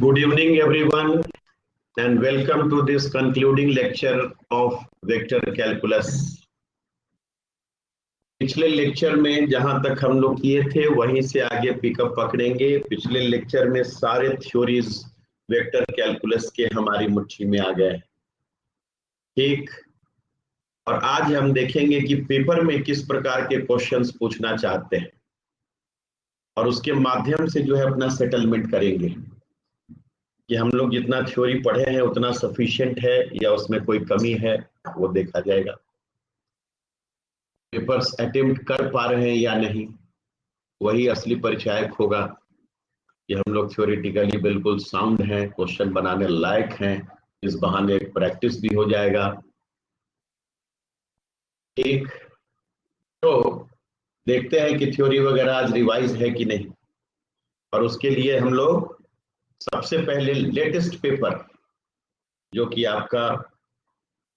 Good evening, everyone, and welcome to this concluding lecture of vector calculus. पिछले lecture में जहां तक हम लोग किए थे वहीं से आगे पिकअप पकड़ेंगे। पिछले लेक्चर में सारे थ्योरीज वेक्टर कैलकुलस के हमारी मुट्ठी में आ गए, ठीक। और आज हम देखेंगे कि पेपर में किस प्रकार के क्वेश्चंस पूछना चाहते हैं और उसके माध्यम से जो है अपना सेटलमेंट करेंगे कि हम लोग जितना थ्योरी पढ़े हैं उतना सफिशिएंट है या उसमें कोई कमी है, वो देखा जाएगा। पेपर्स अटेम्प्ट कर पा रहे हैं या नहीं, वही असली परिचायक होगा कि हम लोग थ्योरेटिकली बिल्कुल साउंड हैं, क्वेश्चन बनाने लायक हैं। इस बहाने एक प्रैक्टिस भी हो जाएगा, ठीक। तो देखते हैं कि थ्योरी वगैरह आज रिवाइज है कि नहीं। और उसके लिए हम लोग सबसे पहले लेटेस्ट पेपर जो कि आपका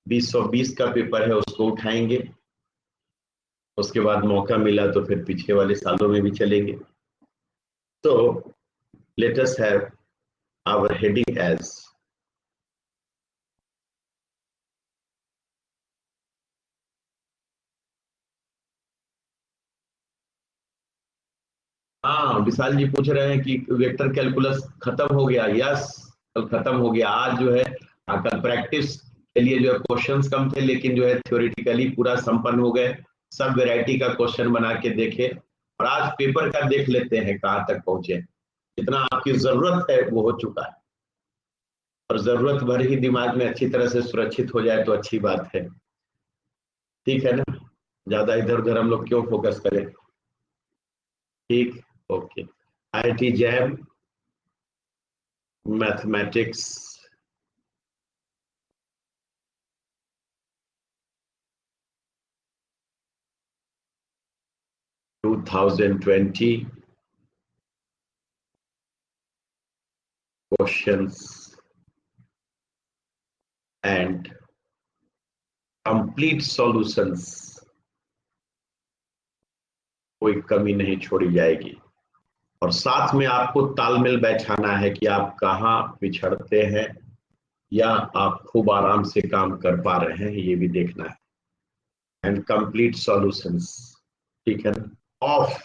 2020 का पेपर है उसको उठाएंगे। उसके बाद मौका मिला तो फिर पीछे वाले सालों में भी चलेंगे। तो let us have our heading as हाँ, विशाल जी पूछ रहे हैं कि वेक्टर कैलकुलस खत्म हो गया। यस, कल खत्म हो गया। आज जो है कल प्रैक्टिस के लिए जो है क्वेश्चंस कम थे, लेकिन जो है थ्योरेटिकली पूरा संपन्न हो गए। सब वैरायटी का क्वेश्चन बना के देखे और आज पेपर का देख लेते हैं कहाँ तक पहुंचे। जितना आपकी जरूरत है वो हो चुका है, और जरूरत भर ही दिमाग में अच्छी तरह से सुरक्षित हो जाए तो अच्छी बात है, ठीक है ना। ज्यादा इधर उधर हम लोग क्यों फोकस करें, ठीक। Okay, IIT JAM mathematics to 2020 questions and complete solutions, कोई कमी नहीं छोड़ी जाएगी। और साथ में आपको तालमेल बैठाना है कि आप कहाँ पिछड़ते हैं या आप खूब आराम से काम कर पा रहे हैं, ये भी देखना है। एंड कंप्लीट सॉल्यूशंस, ठीक है ना, ऑफ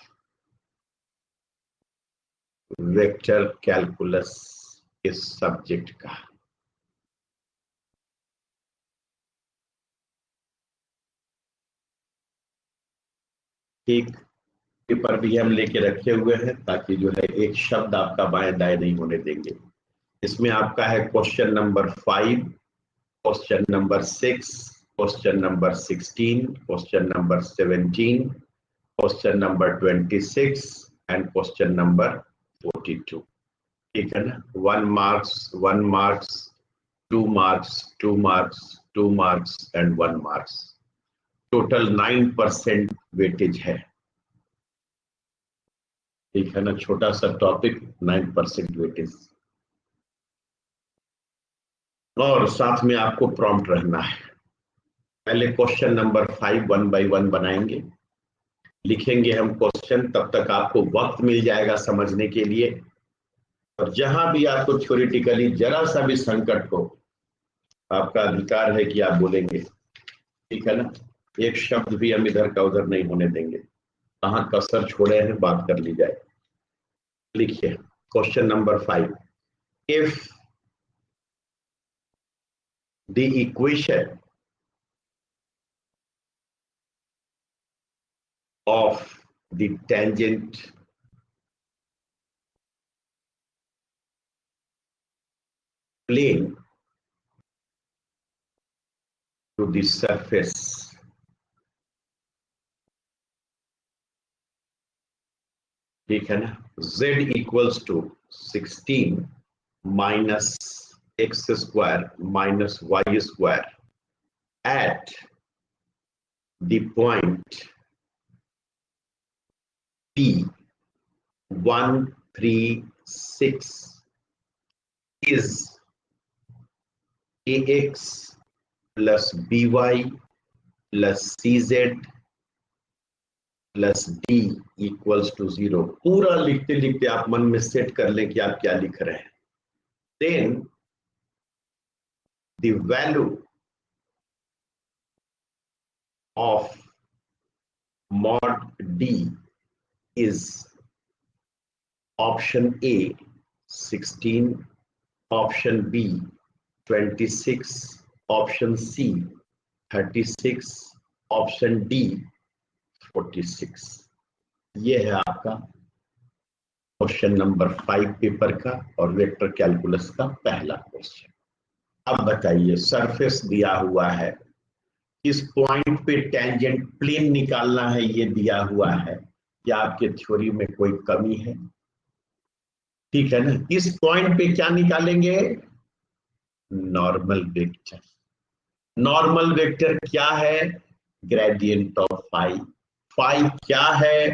वेक्टर कैलकुलस इस सब्जेक्ट का। ठीक, पेपर भी हम लेके रखे हुए हैं ताकि जो है एक शब्द आपका बाएं दाएं नहीं होने देंगे। इसमें आपका है question number 5, question number 6, question number 16, question number 17, question number 26 and question number 42, ठीक है ना। 1 marks, 1 marks, 2 marks, 2 marks, 2 marks and 1 marks. Total 9% weightage है, ठीक है ना। छोटा सा टॉपिक, 9% वेटेज। और साथ में आपको प्रॉम्प्ट रहना है। पहले क्वेश्चन नंबर 5 1 बाय 1 बनाएंगे, लिखेंगे हम क्वेश्चन, तब तक आपको वक्त मिल जाएगा समझने के लिए। और जहां भी आपको थ्योरेटिकली जरा सा भी संकट हो, आपका अधिकार है कि आप बोलेंगे, ठीक है ना। एक शब्द भी हम इधर का उधर नहीं होने देंगे। कहाँ कसर छोड़े हैं बात कर ली जाए। लिखिए question number 5, if the equation of the tangent plane to the surface ठीक है ना, z equals to 16 minus x square minus y square at the point P 1 3 6 is ax plus by plus cz plus d equals to 0। पूरा लिखते लिखते आप मन में set कर लें कि आप क्या लिख रहे हैं। then the value of mod D is option A 16, option B 26, option C 36, option D 46। ये है आपका क्वेश्चन नंबर 5 पेपर का और वेक्टर कैलकुलस का पहला क्वेश्चन। अब बताइए, सरफेस दिया हुआ है, इस पॉइंट पे टेंजेंट प्लेन निकालना है, ये दिया हुआ है। क्या आपके थ्योरी में कोई कमी है? ठीक है ना। इस पॉइंट पे क्या निकालेंगे? Normal vector. नॉर्मल वेक्टर क्या है? Gradient of phi. फाई क्या है?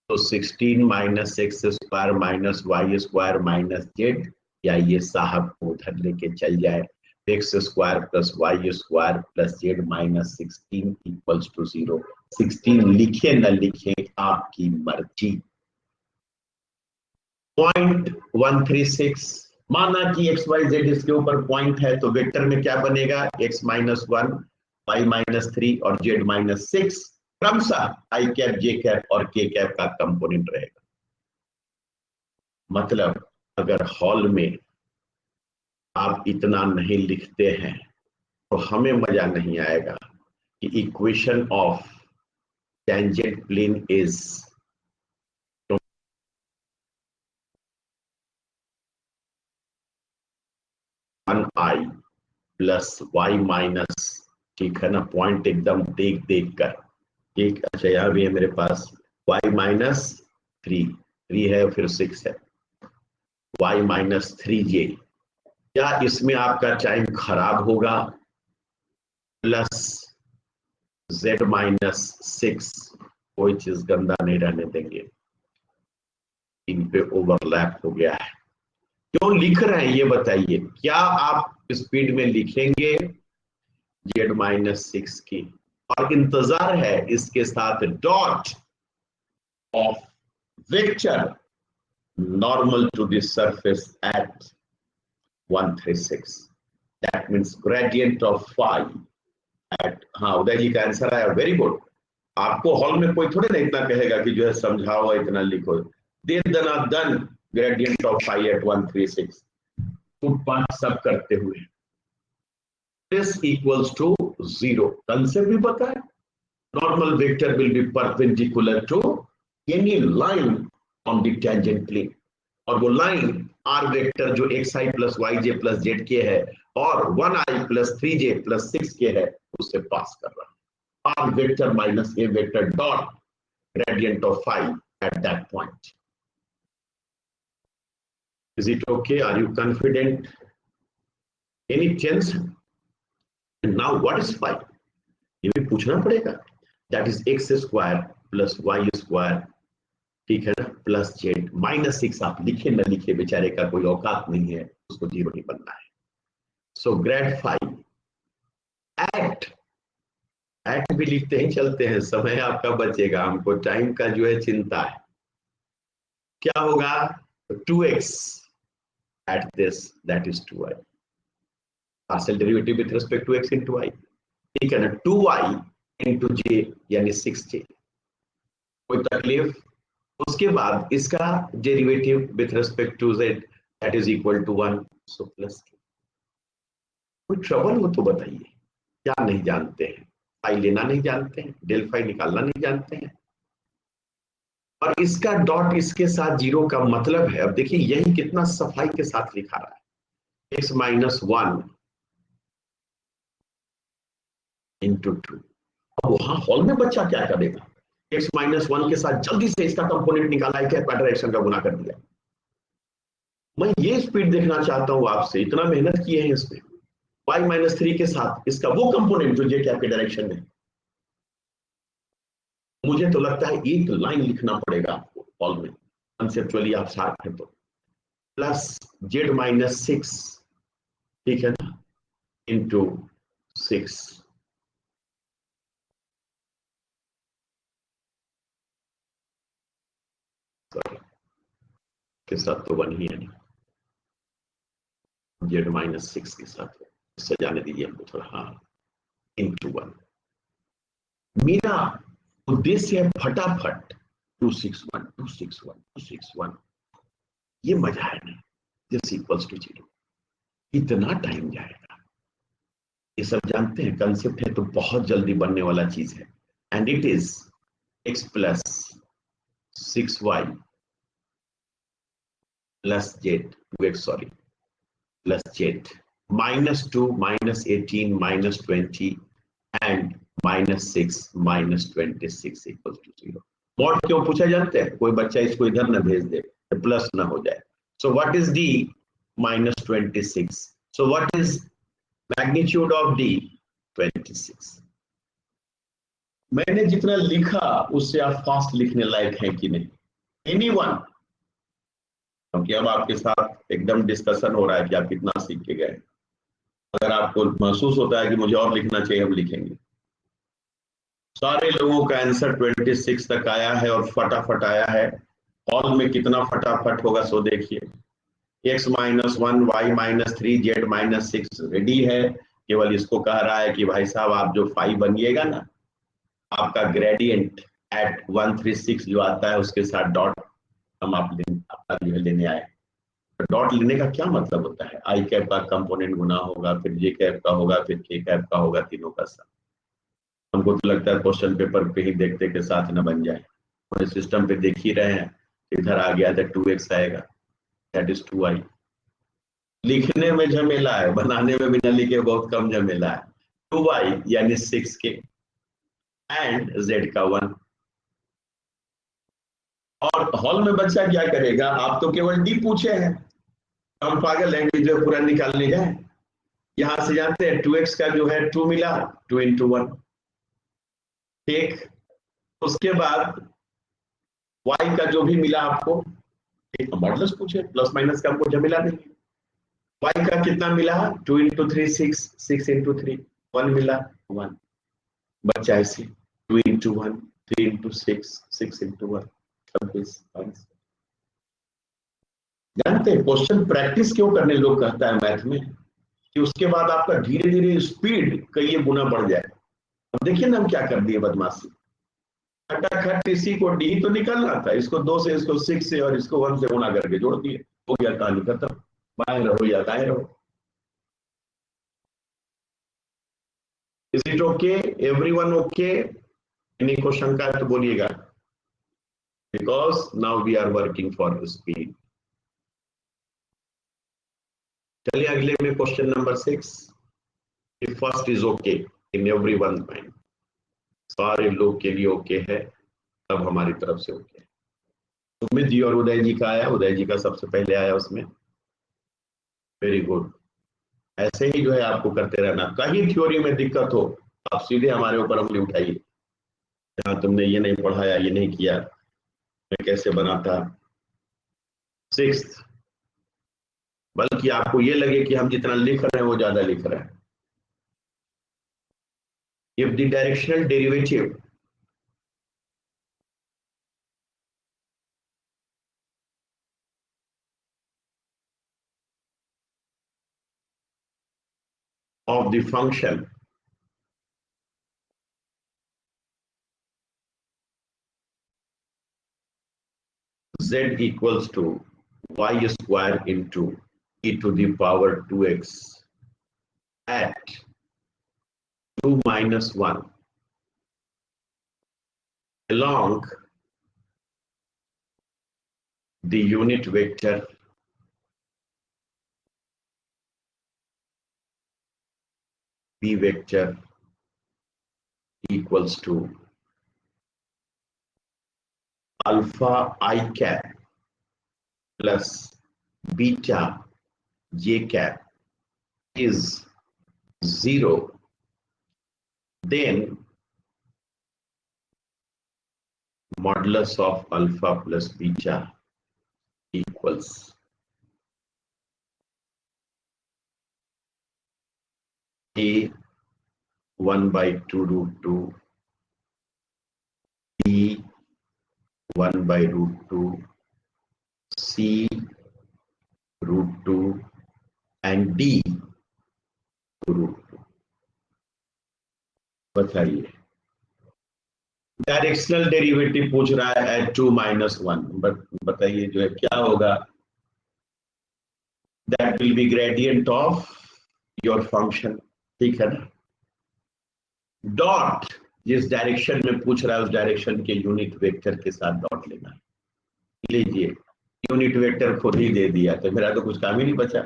तो 16 minus x square minus Y square minus z, या ये साहब को उधर लेके चल जाए, x square plus Y square plus z minus 16 equals to 0। 16 लिखे न लिखे आपकी मर्जी। 0.136 माना कि एक्स वाई जेड इसके ऊपर पॉइंट है, तो वेक्टर में क्या बनेगा? एक्स माइनस 1, वाई माइनस 3 और जेड माइनस 6, क्रमशः आई कैप जे कैप और के कैप का कंपोनेंट रहेगा। मतलब अगर हॉल में आप इतना नहीं लिखते हैं तो हमें मजा नहीं आएगा कि equation of tangent plane is 1i plus y minus, ठीक है ना, पॉइंट एकदम देख देख कर। ठीक, अच्छा यहां भी है मेरे पास y माइनस 3 है, फिर 6 है, y माइनस 3j। क्या इसमें आपका टाइम खराब होगा? प्लस z माइनस 6, कोई चीज गंदा नहीं रहने देंगे, इन पे ओवरलैप हो गया है। क्यों लिख रहे हैं ये बताइए? क्या आप स्पीड में लिखेंगे z माइनस 6 की, और इंतजार है इसके साथ dot of vector normal to the surface at 136, that means gradient of phi at, हाँ उदय जी का आंसर आया, वेरी गुड। आपको हॉल में कोई थोड़े ना इतना कहेगा कि जो है समझाओ इतना लिखो, दे दना दन gradient of phi at 136 footpath सब करते हुए दिस इक्वल्स टू 0। कंसेप्ट भी पता है, normal vector will be perpendicular to any line on the tangent plane, और वो लाइन आर वेक्टर जो एक्स आई प्लस वाई जे प्लस जेड के है और 1i प्लस 3j प्लस 6 के है, उससे पास कर रहा है। R vector minus a vector dot gradient of phi at that point. Is it okay? Are you confident? Any chance? And now what is phi? ये भी पूछना पड़ेगा। That is x square plus y square, ठीक है ना, plus z minus 6। आप लिखे न लिखे, बेचारे का कोई औकात नहीं है, उसको 0 नहीं बनना है। सो ग्रेड फाई एट भी लिखते ही चलते हैं, समय आपका बचेगा, हमको टाइम का जो है चिंता है। क्या होगा? 2x at this, that is 2y, partial derivative with respect to x into y, ठीक है ना, 2y इनटू j यानी 6j। कोई तकलीफ? उसके बाद इसका derivative with respect to z, that is equal to 1, so plus. कोई ट्रबल हो तो बताइए, क्या नहीं जानते हैं? फाई लेना नहीं जानते हैं, डेल फाई निकालना नहीं जानते हैं, और इसका डॉट इसके साथ 0 का मतलब है। अब देखिए यही कितना सफाई के साथ लिखा रहा है, x माइनस 1 इंटू 2। अब वहां हॉल में बच्चा क्या करेगा? x माइनस 1 के साथ जल्दी से इसका कंपोनेंट निकाला है, क्या क्वाड्रेटिक का गुना कर दिया। मैं ये स्पीड देखना चाहता हूं आपसे, इतना मेहनत किए हैं इसमें। y माइनस 3 के साथ इसका वो कंपोनेंट जो जे कैप के डायरेक्शन में। मुझे तो लगता है एक लाइन लिखना पड़ेगा आपको हॉल में, कंसेप्चुअली आप साथ हैं तो, प्लस जेड माइनस 6, ठीक है ना, इंटू 6। के साथ तो 1 ही है ना, z-6 के साथ इससे जाने दीजिए हमको थोड़ा, हाँ, into 1। मेरा उद्देश्य है फटाफट 261 261 261, ये मजा है नहीं, दिस इक्वल्स टू 0, इतना टाइम जाएगा, ये सब जानते हैं, कंसेप्ट है, तो बहुत जल्दी बनने वाला चीज है। And it is x plus 6y plus z 2x sorry plus z -2 -18 -20 and -6 -26 equal to 0। Mod क्यों पूछा जानते हैं? कोई बच्चा इसको इधर ना भेज दे, प्लस ना हो जाए। So what is d -26? So what is magnitude of d? 26। मैंने जितना लिखा उससे आप फास्ट लिखने लायक हैं कि नहीं? एनीवन? क्योंकि अब आपके साथ एकदम डिस्कशन हो रहा है कि आप कितना सीख के गए। अगर आपको महसूस होता है कि मुझे और लिखना चाहिए, हम लिखेंगे। सारे लोगों का आंसर 26 तक आया है और फटाफट आया है। हॉल में कितना फटाफट होगा सो देखिए। x -1 y -3 z -6 रेडी है। केवल इसको कह रहा है कि भाई साहब आप जो 5 बनिएगा ना, आपका ग्रेडियंट एट 136 जो आता है उसके साथ डॉट हम आप आपका जो है लेने आए। तो डॉट लेने का क्या मतलब होता है? आई कैप का कंपोनेंट गुना होगा, फिर जे कैप का होगा, फिर के कैप का होगा, तीनों का साथ। हमको तो लगता है क्वेश्चन पेपर पे ही देखते के साथ न बन जाए। पूरे सिस्टम पे देख ही रहे हैं, इधर आ गया था 2x आएगा, दैट इज 2y। लिखने में झमेला है, बनाने में बिना लिखे बहुत कम झमेला है। 2y यानी 6k एंड z का 1। और हॉल में बच्चा क्या करेगा? आप तो केवल डी पूछे हैं, हम पागल हैं कि जो पूरा निकालने जाए। यहां से जानते हैं 2x का जो है 2 मिला, 2 into 1, ठीक। उसके बाद y का जो भी मिला आपको, एक मॉडल्स पूछे, प्लस माइनस का हमको झमेला नहीं। y का कितना मिला? 2 into 3 6, 6 into 3 1 मिला, 1। बच्चा ऐसे 2 into 1 3 into 6 6 into 1 26। जानते हैं क्वेश्चन प्रैक्टिस क्यों करने लोग कहता है मैथ में, कि उसके बाद आपका धीरे धीरे स्पीड कई गुना बढ़ जाए। अब देखिए ना हम क्या कर दिए बदमाशी, खटाखट इसी को डी तो निकालना था, इसको 2 से, इसको 6 से और इसको 1 से गुना करके जोड़ दिए, हो गया, कहानी खत्म। बाएं रहो या दाएं रहो। Is it okay? Everyone okay? Any question का है तो बोलिएगा, because now we are working for speed. चलिए अगले में question number 6। First is okay in everyone mind, सारे लोग के लिए ओके है, तब हमारी तरफ से ओके। सुमित जी और उदय जी का आया, उदय जी का सबसे पहले आया उसमें, वेरी गुड। ऐसे ही जो है आपको करते रहना, कहीं थ्योरी में दिक्कत हो आप सीधे हमारे ऊपर उंगली उठाइए, जहां तुमने ये नहीं पढ़ाया, ये नहीं किया, मैं कैसे बनाता। 6th, बल्कि आपको ये लगे कि हम जितना लिख रहे हैं वो ज्यादा लिख रहे हैं। If the directional derivative of the function z equals to y square into e to the power 2x at 2 minus 1 along the unit vector b vector equals to alpha I cap plus beta j cap is 0, then modulus of alpha plus beta equals a 1 by 2 root 2 b 1 by root 2 c root 2 and D √2। बताइए, directional derivative पूछ रहा है eight 2 - 1, बताइए जो है क्या होगा। That will B gradient of your function, ठीक है ना। डॉट जिस डायरेक्शन में पूछ रहा है उस डायरेक्शन के यूनिट वेक्टर के साथ डॉट लेना है। लीजिए, यूनिट वेक्टर खुद ही दे दिया, तो मेरा तो कुछ काम ही नहीं बचा।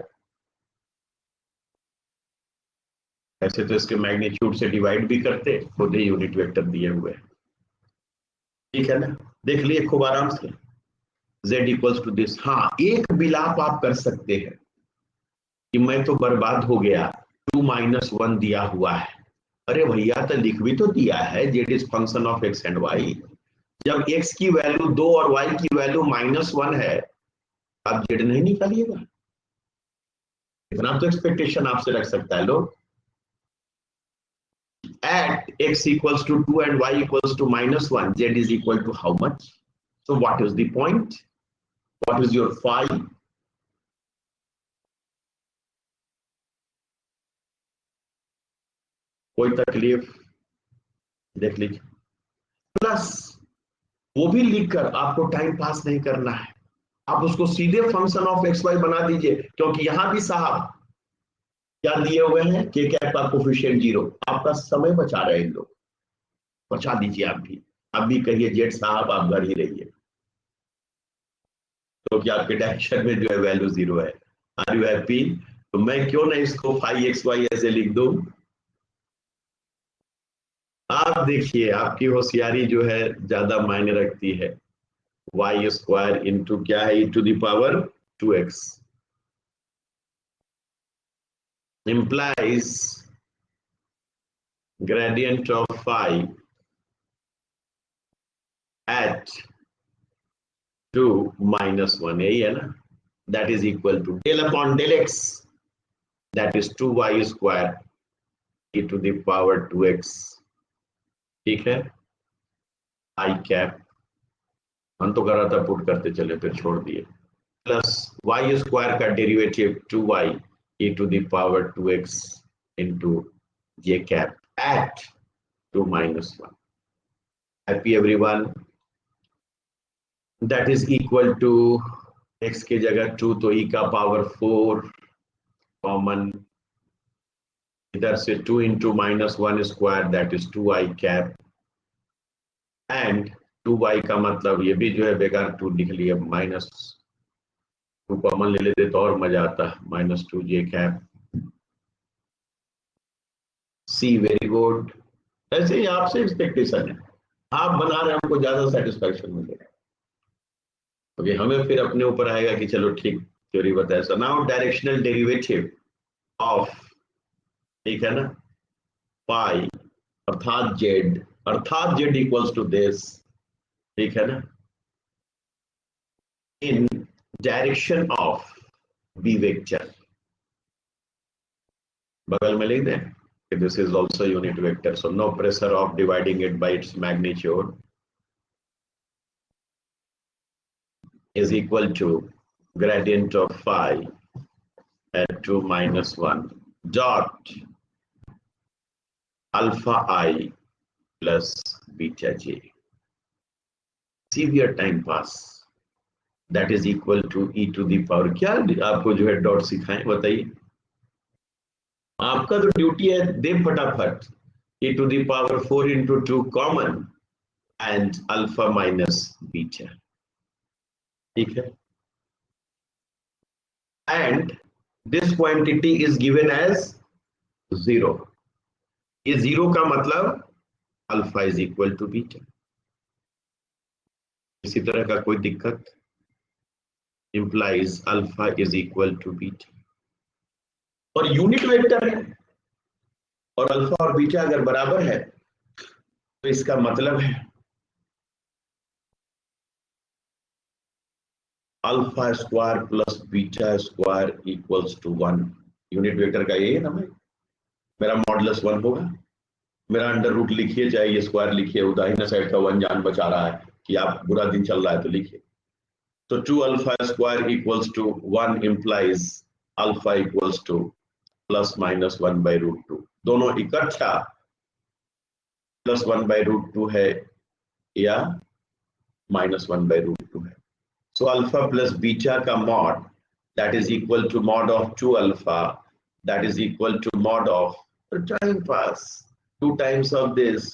ऐसे तो इसके मैग्नीट्यूड से डिवाइड भी करते, खुद ही यूनिट वेक्टर दिए हुए, ठीक है ना। देख लिए खूब आराम से, z इक्वल्स टू दिस। हाँ, एक बिलाप आप कर सकते हैं कि मैं तो बर्बाद हो गया, 2 - 1 दिया हुआ है। अरे भैया, तो लिख भी तो दिया है z is function of x and y। जब x की वैल्यू 2 और y की वैल्यू -1 है, आप z नहीं निकालिएगा। इतना तो एक्सपेक्टेशन आपसे रख सकता है लोग। At x equals to 2 and y equals to -1, z is equal to how much? So what is the point? What is your phi? कोई तकलीफ? देख लीजिए। प्लस वो भी लिखकर आपको टाइम पास नहीं करना है, आप उसको सीधे फंक्शन ऑफ एक्स वाई बना दीजिए, क्योंकि यहां भी साहब क्या दिए हुए हैं, के कैप का कोफिशिएंट 0। आपका समय बचा रहे हैं लोग, बचा दीजिए। आप भी कहिए जेड साहब आप घर ही रहिए, क्योंकि आपके डायरेक्शन में जो है वैल्यू 0 है। Are you happy? तो मैं क्यों ना इसको फाई एक्स वाई ऐसे लिख दूं। आप देखिए, आपकी होशियारी जो है ज्यादा मायने रखती है। वाई स्क्वायर इंटू क्या है, e⁻²x implies gradient of phi at 2 - 1, यही है ना। that is equal to del upon del x, that is 2y² e⁻²x, ठीक है। आई कैप हम तो कर रहा था पुट करते चले, फिर छोड़ दिए। प्लस y² का derivative 2y e⁻²x into j cap at 2 - 1। Happy everyone? That is equal to x की जगह 2 तो e⁻4 कॉमन, इधर से 2 × -1² that is 2i cap, and 2y का मतलब ये भी जो है बेकार 2 लिख लिया, -2 कॉमन ले लेते तो और मजा आता, -2j कैप। सी वेरी गुड। ऐसे ही आपसे एक्सपेक्टेशन है, आप बना रहे हैं, हमको ज्यादा सेटिस्फैक्शन मिलेगा, क्योंकि हमें फिर अपने ऊपर आएगा कि चलो ठीक थ्योरी बताया। So now directional derivative of, ठीक है ना, पाई अर्थात z इक्वल्स टू दिस, ठीक है ना, in direction of b vector. बगल में लिख दें कि this is also unit vector, so no pressure of dividing it by its magnitude is equal to gradient of phi at 2 - 1 dot alpha I plus beta j। severe time pass that is equal to e⁻। क्या आपको जो है dot सिखाएं, बताइए। आपका तो duty है, दे फटाफट e⁻4 × 2 common and alpha minus beta, ठीक है। And this quantity is given as 0। ये 0 का मतलब alpha is equal to beta. इसी तरह का कोई दिक्कत, implies alpha is equal to beta, और यूनिट वेक्टर है, और अल्फा और बीटा अगर बराबर है तो इसका मतलब है alpha square plus beta square equals to 1। Unit vector का यही है ना भाई, मेरा मॉडुलस 1 होगा। मेरा अंडर रूट लिखिए, चाहे ये स्क्वायर लिखिए, दाहिने साइड का 1 जान बचा रहा है कि आप बुरा दिन चल रहा है तो लिखिए। तो 2 alpha square equals to 1 implies alpha equals to plus minus 1/√2, दोनों इकट्ठा प्लस 1/√2 है या -1/√2 है। सो अल्फा प्लस बीटा का mod that is equal to mod of 2 alpha, that is equal to mod of the time pass 2 times of this,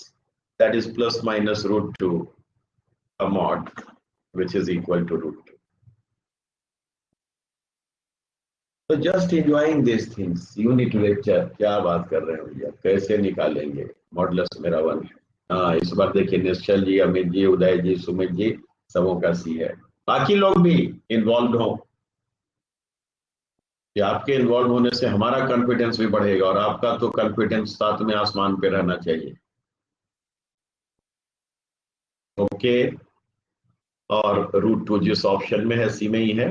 that is plus minus √2 a mod which is equal to √2. So just enjoying these things. Unit lecture क्या बात कर रहे हैं भैया, कैसे निकालेंगे modulus मेरा 1 है। हाँ, इस बार देखिए निश्चल जी, अमित जी, उदय जी, सुमित जी सबों का सी है। बाकी लोग भी इन्वॉल्व हो, कि आपके इन्वॉल्व होने से हमारा कॉन्फिडेंस भी बढ़ेगा और आपका तो कॉन्फिडेंस साथ में आसमान पे रहना चाहिए। ओके, और √2 जिस ऑप्शन में है सी में ही है,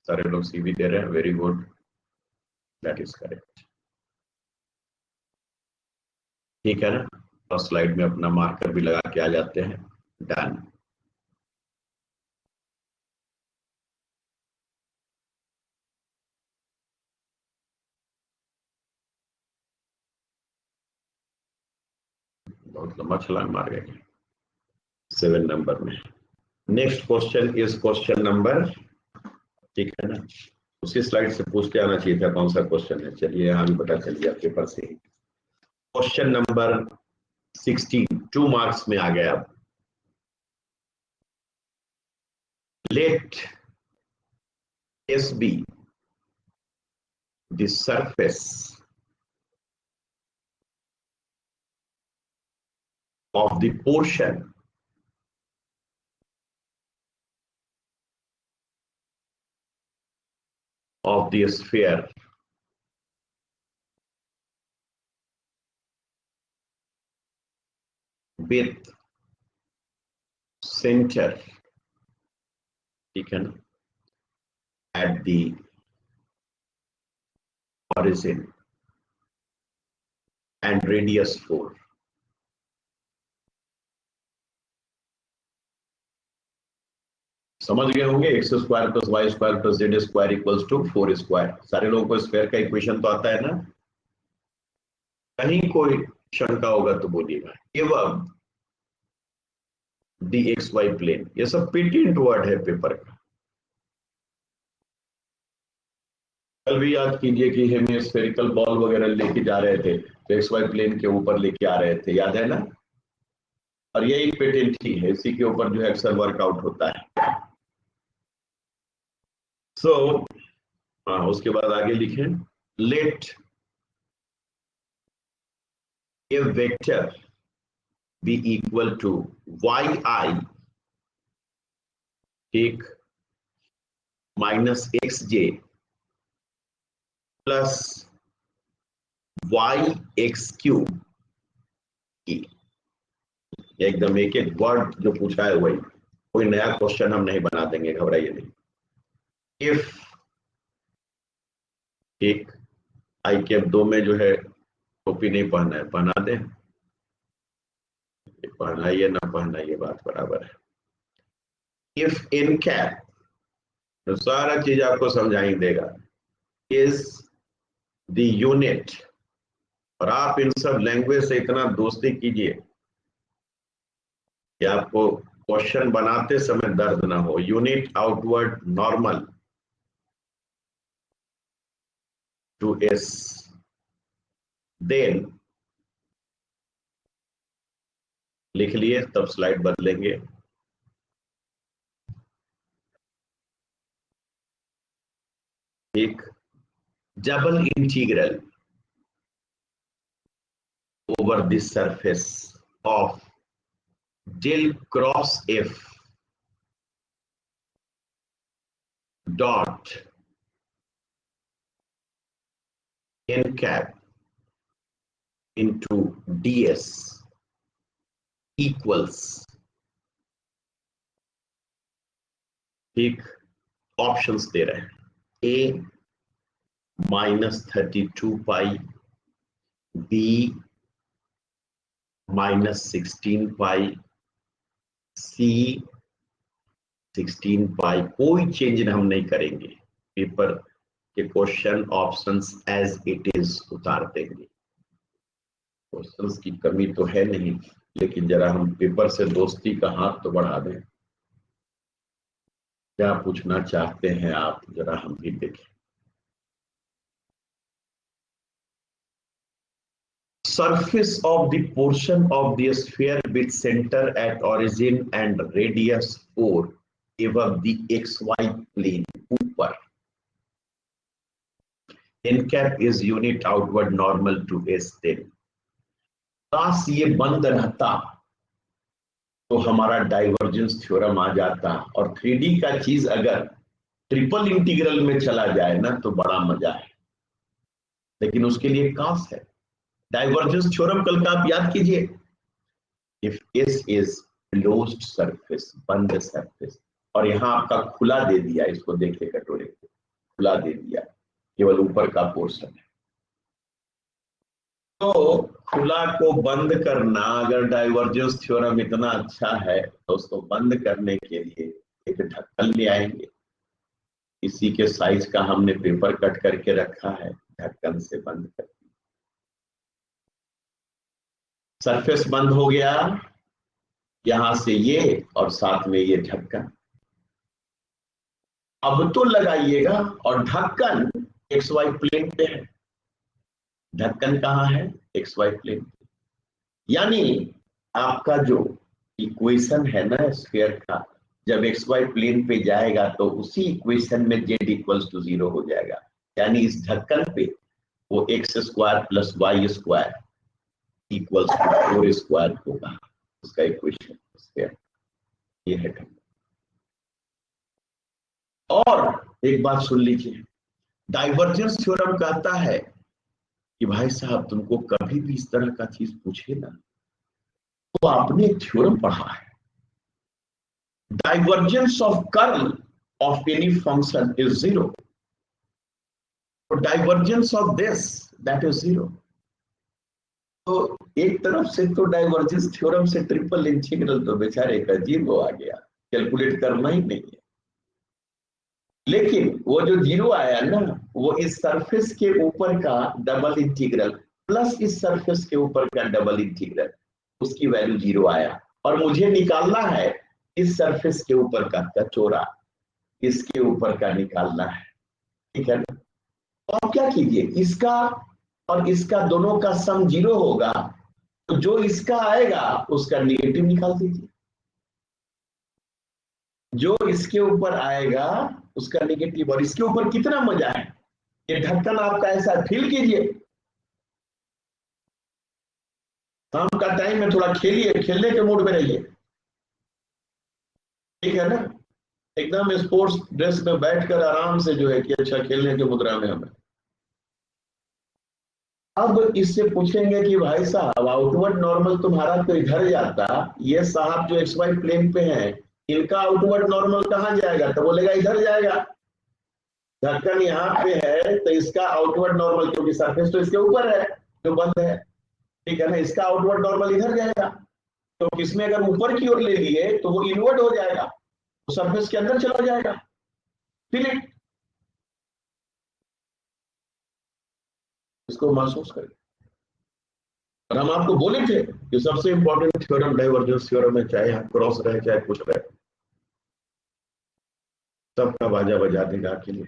सारे लोग सी भी दे रहे हैं, very good, that is correct. ठीक है ना, फर्स्ट स्लाइड में अपना मार्कर भी लगा के आ जाते हैं। डन। बहुत लंबा छलांग मार गए 7 नंबर में। Next question is question number, ठीक है ना, उसी स्लाइड से पूछ के आना चाहिए था कौन सा क्वेश्चन है। चलिए यहाँ भी पता चल गया पेपर से ही। क्वेश्चन नंबर 16 2 मार्क्स में आ गया। लेट S be the surface of the portion of the sphere with center, ठीक है ना, at the origin and radius 4। समझ गए होंगे, x² + y² + z² equals to 4²। सारे लोगों को स्क्वायर का इक्वेशन तो आता है ना। कहीं कोई शंका होगा तो बोलिएगा। एवं दी XY प्लेन, ये सब पेटेंट वर्ड है पेपर का। कल भी याद कीजिए कि हेमिस्फेरिकल बॉल वगैरह लेके जा रहे थे तो XY प्लेन के ऊपर लेके आ रहे थे, याद है ना। और ये एक पेटेंट ही है, इसी के ऊपर जो है अक्सर वर्कआउट होता है। सो हाँ, उसके बाद आगे लिखें, let a vector b equal to yi, ठीक, -xj प्लस yx³ एकदम एक एक वर्ड जो पूछा है वही, कोई नया क्वेश्चन हम नहीं बना देंगे, घबराइए नहीं। इफ, ठीक, आई कैप 2 में जो है टोपी नहीं पहना है, पहना दे, पहनाइए ना पहनाइए बात बराबर है। इफ इन कैप, तो सारा चीज आपको समझाई देगा, इज द यूनिट, और आप इन सब लैंग्वेज से इतना दोस्ती कीजिए कि आपको क्वेश्चन बनाते समय दर्द ना हो। Unit outward normal to S, then लिख लिए, तब स्लाइड बदलेंगे। एक double integral over the surface of del cross F dot n cap into ds इक्वल्स, ठीक, ऑप्शंस दे रहे हैं, a -32 pi, b -16 pi, c 16 पाई। कोई चेंज हम नहीं करेंगे, पेपर कि question options as it is उतार देंगे। क्वेश्चंस की कमी तो है नहीं, लेकिन जरा हम पेपर से दोस्ती का हाथ तो बढ़ा दें। क्या पूछना चाहते हैं आप, जरा हम भी देखें। Surface of the portion of the sphere with center at origin and radius 4 above the xy plane ऊपर। n cap is unit outward normal to S10। काश ये बंद रहता तो हमारा डाइवर्जेंस थ्योरम आ जाता, और 3D का चीज अगर ट्रिपल इंटीग्रल में चला जाए ना तो बड़ा मजा है, लेकिन उसके लिए काश है। डाइवर्जेंस थ्योरम कल का आप याद कीजिए, if S is closed surface, बंद सरफेस, और यहां आपका खुला दे दिया, इसको देखिए कटोरे को खुला दे दिया, केवल ऊपर का पोर्शन है। तो खुला को बंद करना, अगर डाइवर्जेंस थ्योरम इतना अच्छा है तो उसको बंद करने के लिए एक ढक्कन ले आएंगे। इसी के साइज का हमने पेपर कट करके रखा है, ढक्कन से बंद कर दिया, सरफेस बंद हो गया, यहां से ये और साथ में ये ढक्कन। अब तो लगाइएगा, और ढक्कन एक्स वाई प्लेन पे है। ढक्कन कहाँ है? एक्स वाई प्लेन पे। यानी आपका जो इक्वेशन है ना स्फीयर का, जब एक्स वाई प्लेन पे जाएगा तो उसी इक्वेशन में जेड इक्वल्स टू 0 हो जाएगा। यानी इस ढक्कन पे वो x square plus Y square equals to 4 square होगा, उसका इक्वेशन स्फीयर ये है ढक्कन। और एक बात सुन लीजिए, डाइवर्जेंस थ्योरम कहता है कि भाई साहब तुमको कभी भी इस तरह का चीज पूछे ना तो आपने एक थ्योरम पढ़ा है, divergence of curl of any function is 0, divergence of this that is 0। तो एक तरफ से तो डाइवर्जेंस थ्योरम से ट्रिपल इंटीग्रल तो बेचारे का जीरो आ गया, कैलकुलेट करना ही नहीं है। लेकिन वो जो जीरो आया ना, वो इस सरफेस के ऊपर का डबल इंटीग्रल प्लस इस सरफेस के ऊपर का डबल इंटीग्रल, उसकी वैल्यू 0 आया। और मुझे निकालना है इस सरफेस के ऊपर का चौड़ा, इसके ऊपर का निकालना है, ठीक है ना। तो आप क्या कीजिए, इसका और इसका दोनों का सम 0 होगा, तो जो इसका आएगा उसका निगेटिव निकाल दीजिए, जो इसके ऊपर आएगा उसका नेगेटिव। और इसके ऊपर कितना मजा है, ये ढक्कन आपका ऐसा फील कीजिए। शाम का टाइम में थोड़ा खेलिए, खेलने के मूड में रहिए, ठीक है ना। एकदम स्पोर्ट्स ड्रेस में बैठकर आराम से जो है कि अच्छा खेलने की मुद्रा में हमें। अब इससे पूछेंगे कि भाई साहब आउटवर्ड नॉर्मल तुम्हारा तो इधर जाता, ये साहब जो एक्स वाई प्लेन पे हैं इनका आउटवर्ड नॉर्मल कहां जाएगा? तो बोलेगा इधर जाएगा। ढक्कन यहाँ पे है तो इसका आउटवर्ड नॉर्मल, क्योंकि सरफेस तो इसके ऊपर है जो बंद है, ठीक है ना, इसका आउटवर्ड नॉर्मल इधर जाएगा। तो इसमें अगर ऊपर की ओर ले लिए तो वो इनवर्ड हो जाएगा, तो सरफेस के अंदर चला जाएगा। फिर इसको महसूस करें। और हम आपको बोले थे कि सबसे इंपॉर्टेंट थ्योरम डाइवर्जेंस थ्योरम है, चाहे हम क्रॉस रहे चाहे कुछ रहे, सबका बाजा बजा देगा के लिए।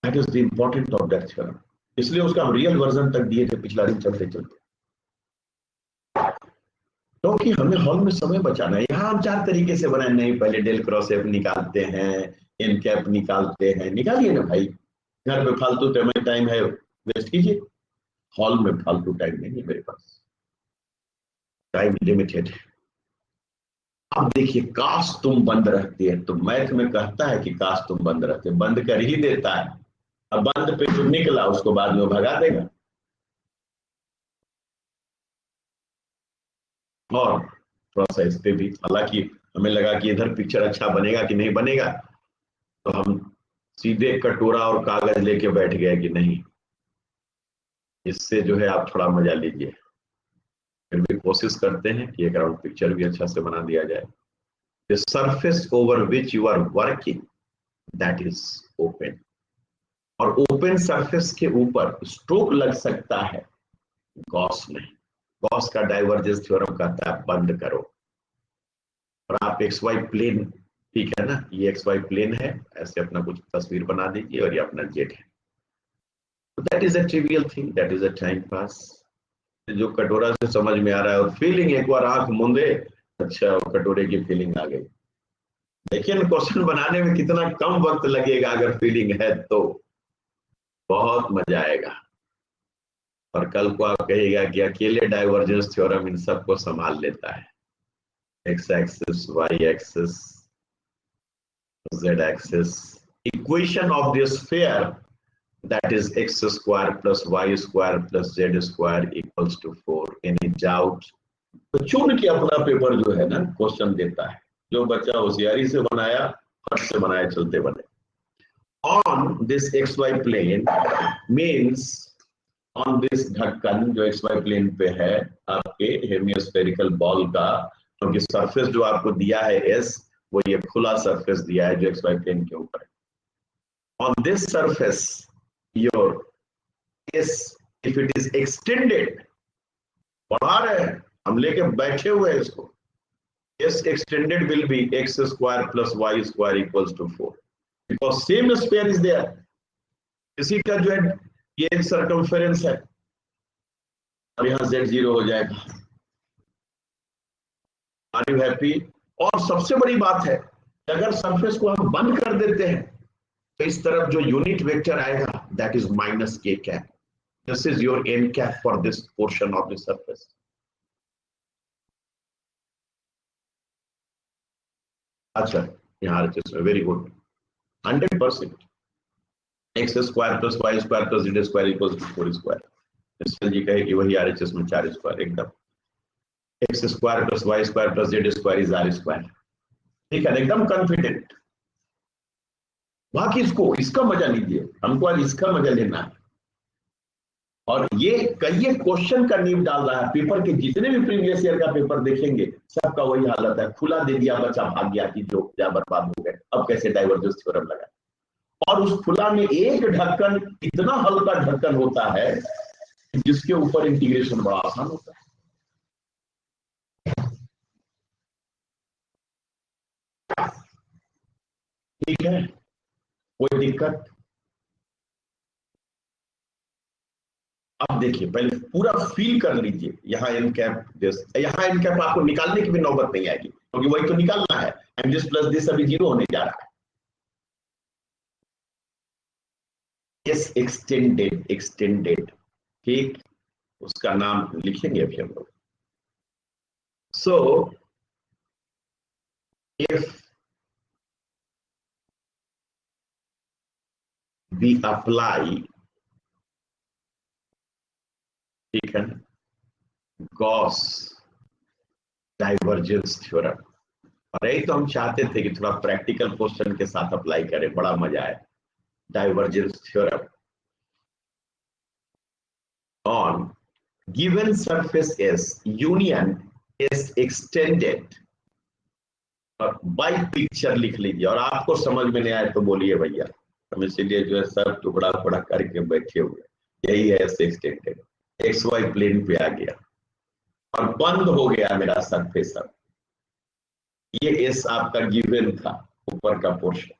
That is the important of that theorem. इसलिए उसका हम रियल वर्जन तक दिए थे पिछला दिन चलते चलते, क्योंकि हमें हॉल में समय बचाना है। यहाँ हम 4 तरीके से बनाए, नहीं पहले डेल क्रॉस एफ निकालते हैं, एन कैप निकालते हैं, निकालिए ना भाई, घर पे फालतू टाइम है वेस्ट कीजिए, हॉल में फालतू टाइम नहीं है मेरे पास, टाइम लिमिटेड है। अब देखिए, काश तुम बंद रहते हैं, तो मैथ में कहता है कि काश तुम बंद रहते, बंद कर ही देता है। अब बंद पे जो निकला उसको बाद में भगा देगा। और थोड़ा सा इस पे भी, हालांकि हमें लगा कि इधर पिक्चर अच्छा बनेगा कि नहीं बनेगा, तो हम सीधे कटोरा और कागज लेके बैठ गए कि नहीं, इससे जो है आप थोड़ा मजा लीजिए। फिर भी कोशिश करते हैं कि एक राउंड पिक्चर भी अच्छा से बना दिया जाए। The surface over which you are working that is open. और ओपन सरफेस के ऊपर स्ट्रोक लग सकता है, गॉस नहीं। गॉस का डाइवर्जेंस थ्योरम कहता है बंद करो। और आप एक्स वाई प्लेन, ठीक है ना, ये एक्स वाई प्लेन है, ऐसे अपना कुछ तस्वीर बना दीजिए और ये अपना जेड है। That is a trivial thing, that is a time pass, जो कटोरा से समझ में आ रहा है। और फीलिंग एक बार आंख मूंदे, अच्छा कटोरे की फीलिंग आ गई। लेकिन क्वेश्चन बनाने में कितना कम वक्त लगेगा अगर फीलिंग है तो, बहुत मजा आएगा। और कल को आप कहिएगा कि अकेले डाइवर्जेंस थ्योरम इन सबको संभाल लेता है। X axis, y axis, z axis, equation of the sphere, that is x square plus y square plus z square equals to 4. Any doubt? तो चुन के अपना पेपर जो है ना क्वेश्चन देता है, जो बच्चा होशियारी से बनाया, फट से बनाए, चलते बने। On this xy plane means on this ढक्कन जो xy प्लेन पे है आपके हेमियोस्फेरिकल बॉल का, क्योंकि सरफेस जो आपको दिया है s, वो ये खुला सरफेस दिया है जो xy प्लेन के ऊपर है। On this surface, your s, if it is extended, बढ़ा रहे हैं हम, लेके बैठे हुए हैं इसको, s extended will be x square plus y square equals to 4, because same sphere is there। इसी का जो है ये एक सर्कमफेरेंस है, और यहाँ z0 हो जाएगा। Are you happy? और सबसे बड़ी बात है, अगर सरफेस को हम बंद कर देते हैं तो इस तरफ जो यूनिट वेक्टर आएगा that is minus k cap. This is your n cap for this portion of the surface। अच्छा, यहाँ RHS में very good, 100%। X square plus Y square plus Z square equals to 4 square. SL ji कहे कि वही RHS में 4 square, एकदम। X square plus Y square plus Z square is R square, ठीक है, एकदम कॉन्फिडेंट। बाकी इसको, इसका मजा लीजिए, हमको आज इसका मजा लेना है। और ये कई क्वेश्चन का नींव डाल रहा है। पेपर के जितने भी प्रीवियस ईयर का पेपर देखेंगे सबका वही हालत है, खुला दे दिया, बच्चा भाग गया कि जो क्या बर्बाद हो गए, अब कैसे डाइवर्जेंस थ्योरम लगा। और उस खुला में एक ढक्कन, इतना हल्का ढक्कन होता है जिसके ऊपर इंटीग्रेशन बड़ा आसान होता है। ठीक है, कोई दिक्कत? अब देखिए, पहले पूरा फील कर लीजिए। यहाँ एन कैप, यहाँ एन कैप आपको निकालने की भी नौबत नहीं आएगी, क्योंकि वही तो निकालना है। एंड दिस प्लस दिस अभी 0 होने जा रहा है। एस एक्सटेंडेड, एक्सटेंडेड, ठीक, उसका नाम लिखेंगे अभी हम लोग। सो इफ वी अप्लाई, ठीक है, गॉस डाइवर्जेंस थ्योरम, और यही तो हम चाहते थे कि थोड़ा प्रैक्टिकल क्वेश्चन के साथ अप्लाई करें, बड़ा मजा आए। Divergence theorem on given surface S union is extended, और बाई पिक्चर लिख लीजिए। और आपको समझ में नहीं आए तो बोलिए भैया, हम इसीलिए जो है सब टुकड़ा टुकड़ा करके बैठे हुए, यही है S extended. X y plane पे आ गया और बंद हो गया मेरा सरफेस। अब ये एस आपका गिवन था, ऊपर का पोर्शन।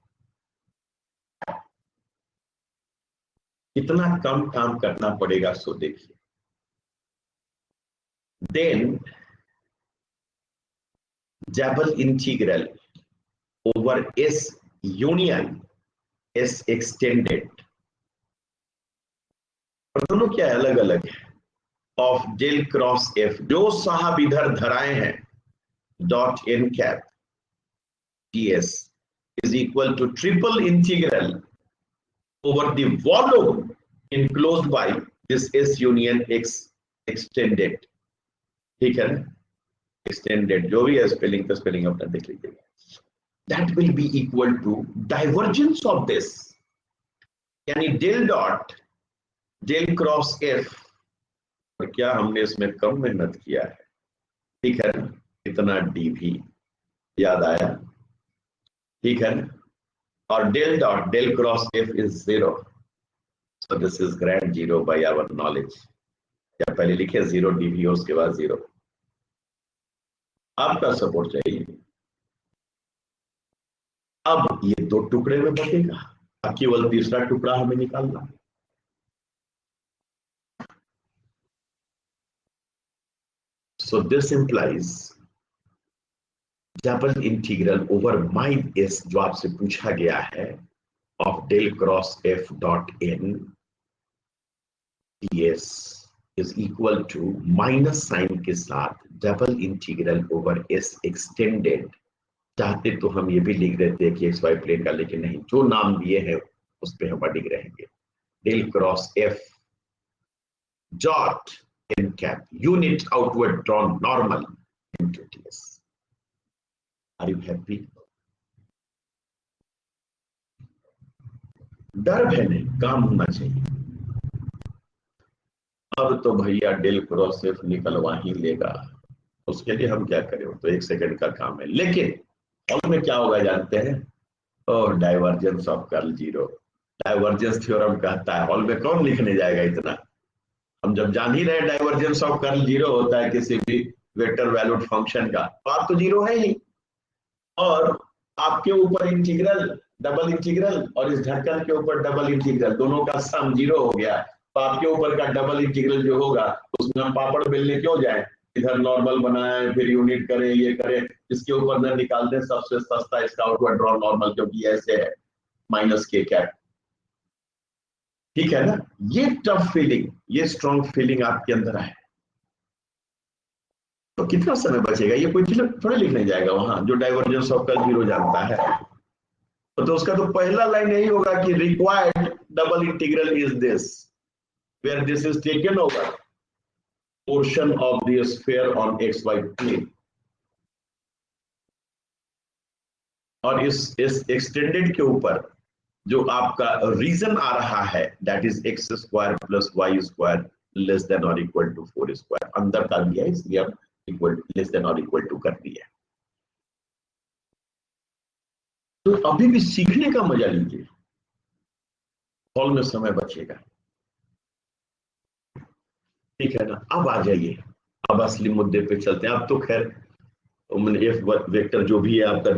कितना कम काम करना पड़ेगा सो देखिए। Then double integral over S union S extended, और दोनों क्या अलग अलग है, ऑफ डेल क्रॉस एफ, जो साहब इधर धराए हैं, dot N cap ds is equal to triple integral over the volume enclosed by this S union S extended. ठीक है ना, एक्सटेंडेड जो भी है, स्पेलिंग तो स्पेलिंग अपना देख लीजिएगा। That will be equal to divergence of this, यानी del dot del cross F. और क्या हमने इसमें कम मेहनत किया है, ठीक है ना, इतना डी भी याद आया, ठीक है ना। और del dot del cross F is 0, So this is grad 0 by our knowledge. या पहले लिखे 0 डीवी उसके बाद 0. आपका सपोर्ट चाहिए. अब ये 2 टुकड़े में बटेगा. अब केवल तीसरा टुकड़ा हमें निकालना. So this implies double integral over माइड एस जो आपसे पूछा गया है of del cross F dot n ds is equal to minus sign के साथ double integral over S extended. चाहते तो हम ये भी लिख देते हैं कि एक्स वाई प्लेन का, लेकिन नहीं, जो नाम दिए हैं उस पे हम अडिग रहेंगे. Del cross F dot N cap unit outward drawn normal into ds. Are you happy? डर है नहीं, काम होना चाहिए. अब तो भैया डेल क्रॉस एफ निकलवा ही लेगा. उसके लिए हम क्या करें, तो 1 सेकंड का काम है. लेकिन हॉल में क्या होगा जानते हैं? और divergence of curl 0. Divergence theorem कहता है, हॉल में कौन लिखने जाएगा इतना. हम जब जान ही रहे डाइवर्जेंस ऑफ कर्ल 0 होता है किसी भी वेक्टर वैल्यूड फंक्शन का, बात तो 0 है ही. और आपके ऊपर इंटीग्रल, डबल इंटीग्रल, और इस ढक्कन के ऊपर डबल इंटीग्रल, दोनों का सम 0 हो गया. तो आपके ऊपर का डबल इंटीग्रल जो होगा उसमें हम पापड़ बेलने क्यों जाए. इधर नॉर्मल बनाए, फिर यूनिट करें, ये करें, इसके ऊपर न निकाल दें सबसे सस्ता इसका आउटवर्ड ड्रॉ नॉर्मल, क्योंकि ऐसे है माइनस के कैप. ठीक है ना. ये टफ फीलिंग, ये स्ट्रॉन्ग फीलिंग आपके अंदर है. तो कितना समय बचेगा. ये कोई थोड़े लिखने जाएगा वहां जो डाइवर्जेंस ऑफ कर्ल 0 जानता है. तो उसका तो पहला लाइन यही होगा कि required double integral is this where this is taken over portion of the sphere on x y plane. और इस एक्सटेंडेड के ऊपर जो आपका रीजन आ रहा है that is x square plus Y square less than और इक्वल टू 4 स्क्वायर. अंदर का दिया है इसलिए हम इक्वल लेस देन और इक्वल टू कर दिया. तो अभी भी सीखने का मजा लीजिए, हॉल में समय बचेगा. ठीक है ना. अब आ जाइए, अब असली मुद्दे पे चलते हैं. अब तो खैर एफ वेक्टर जो भी है आपका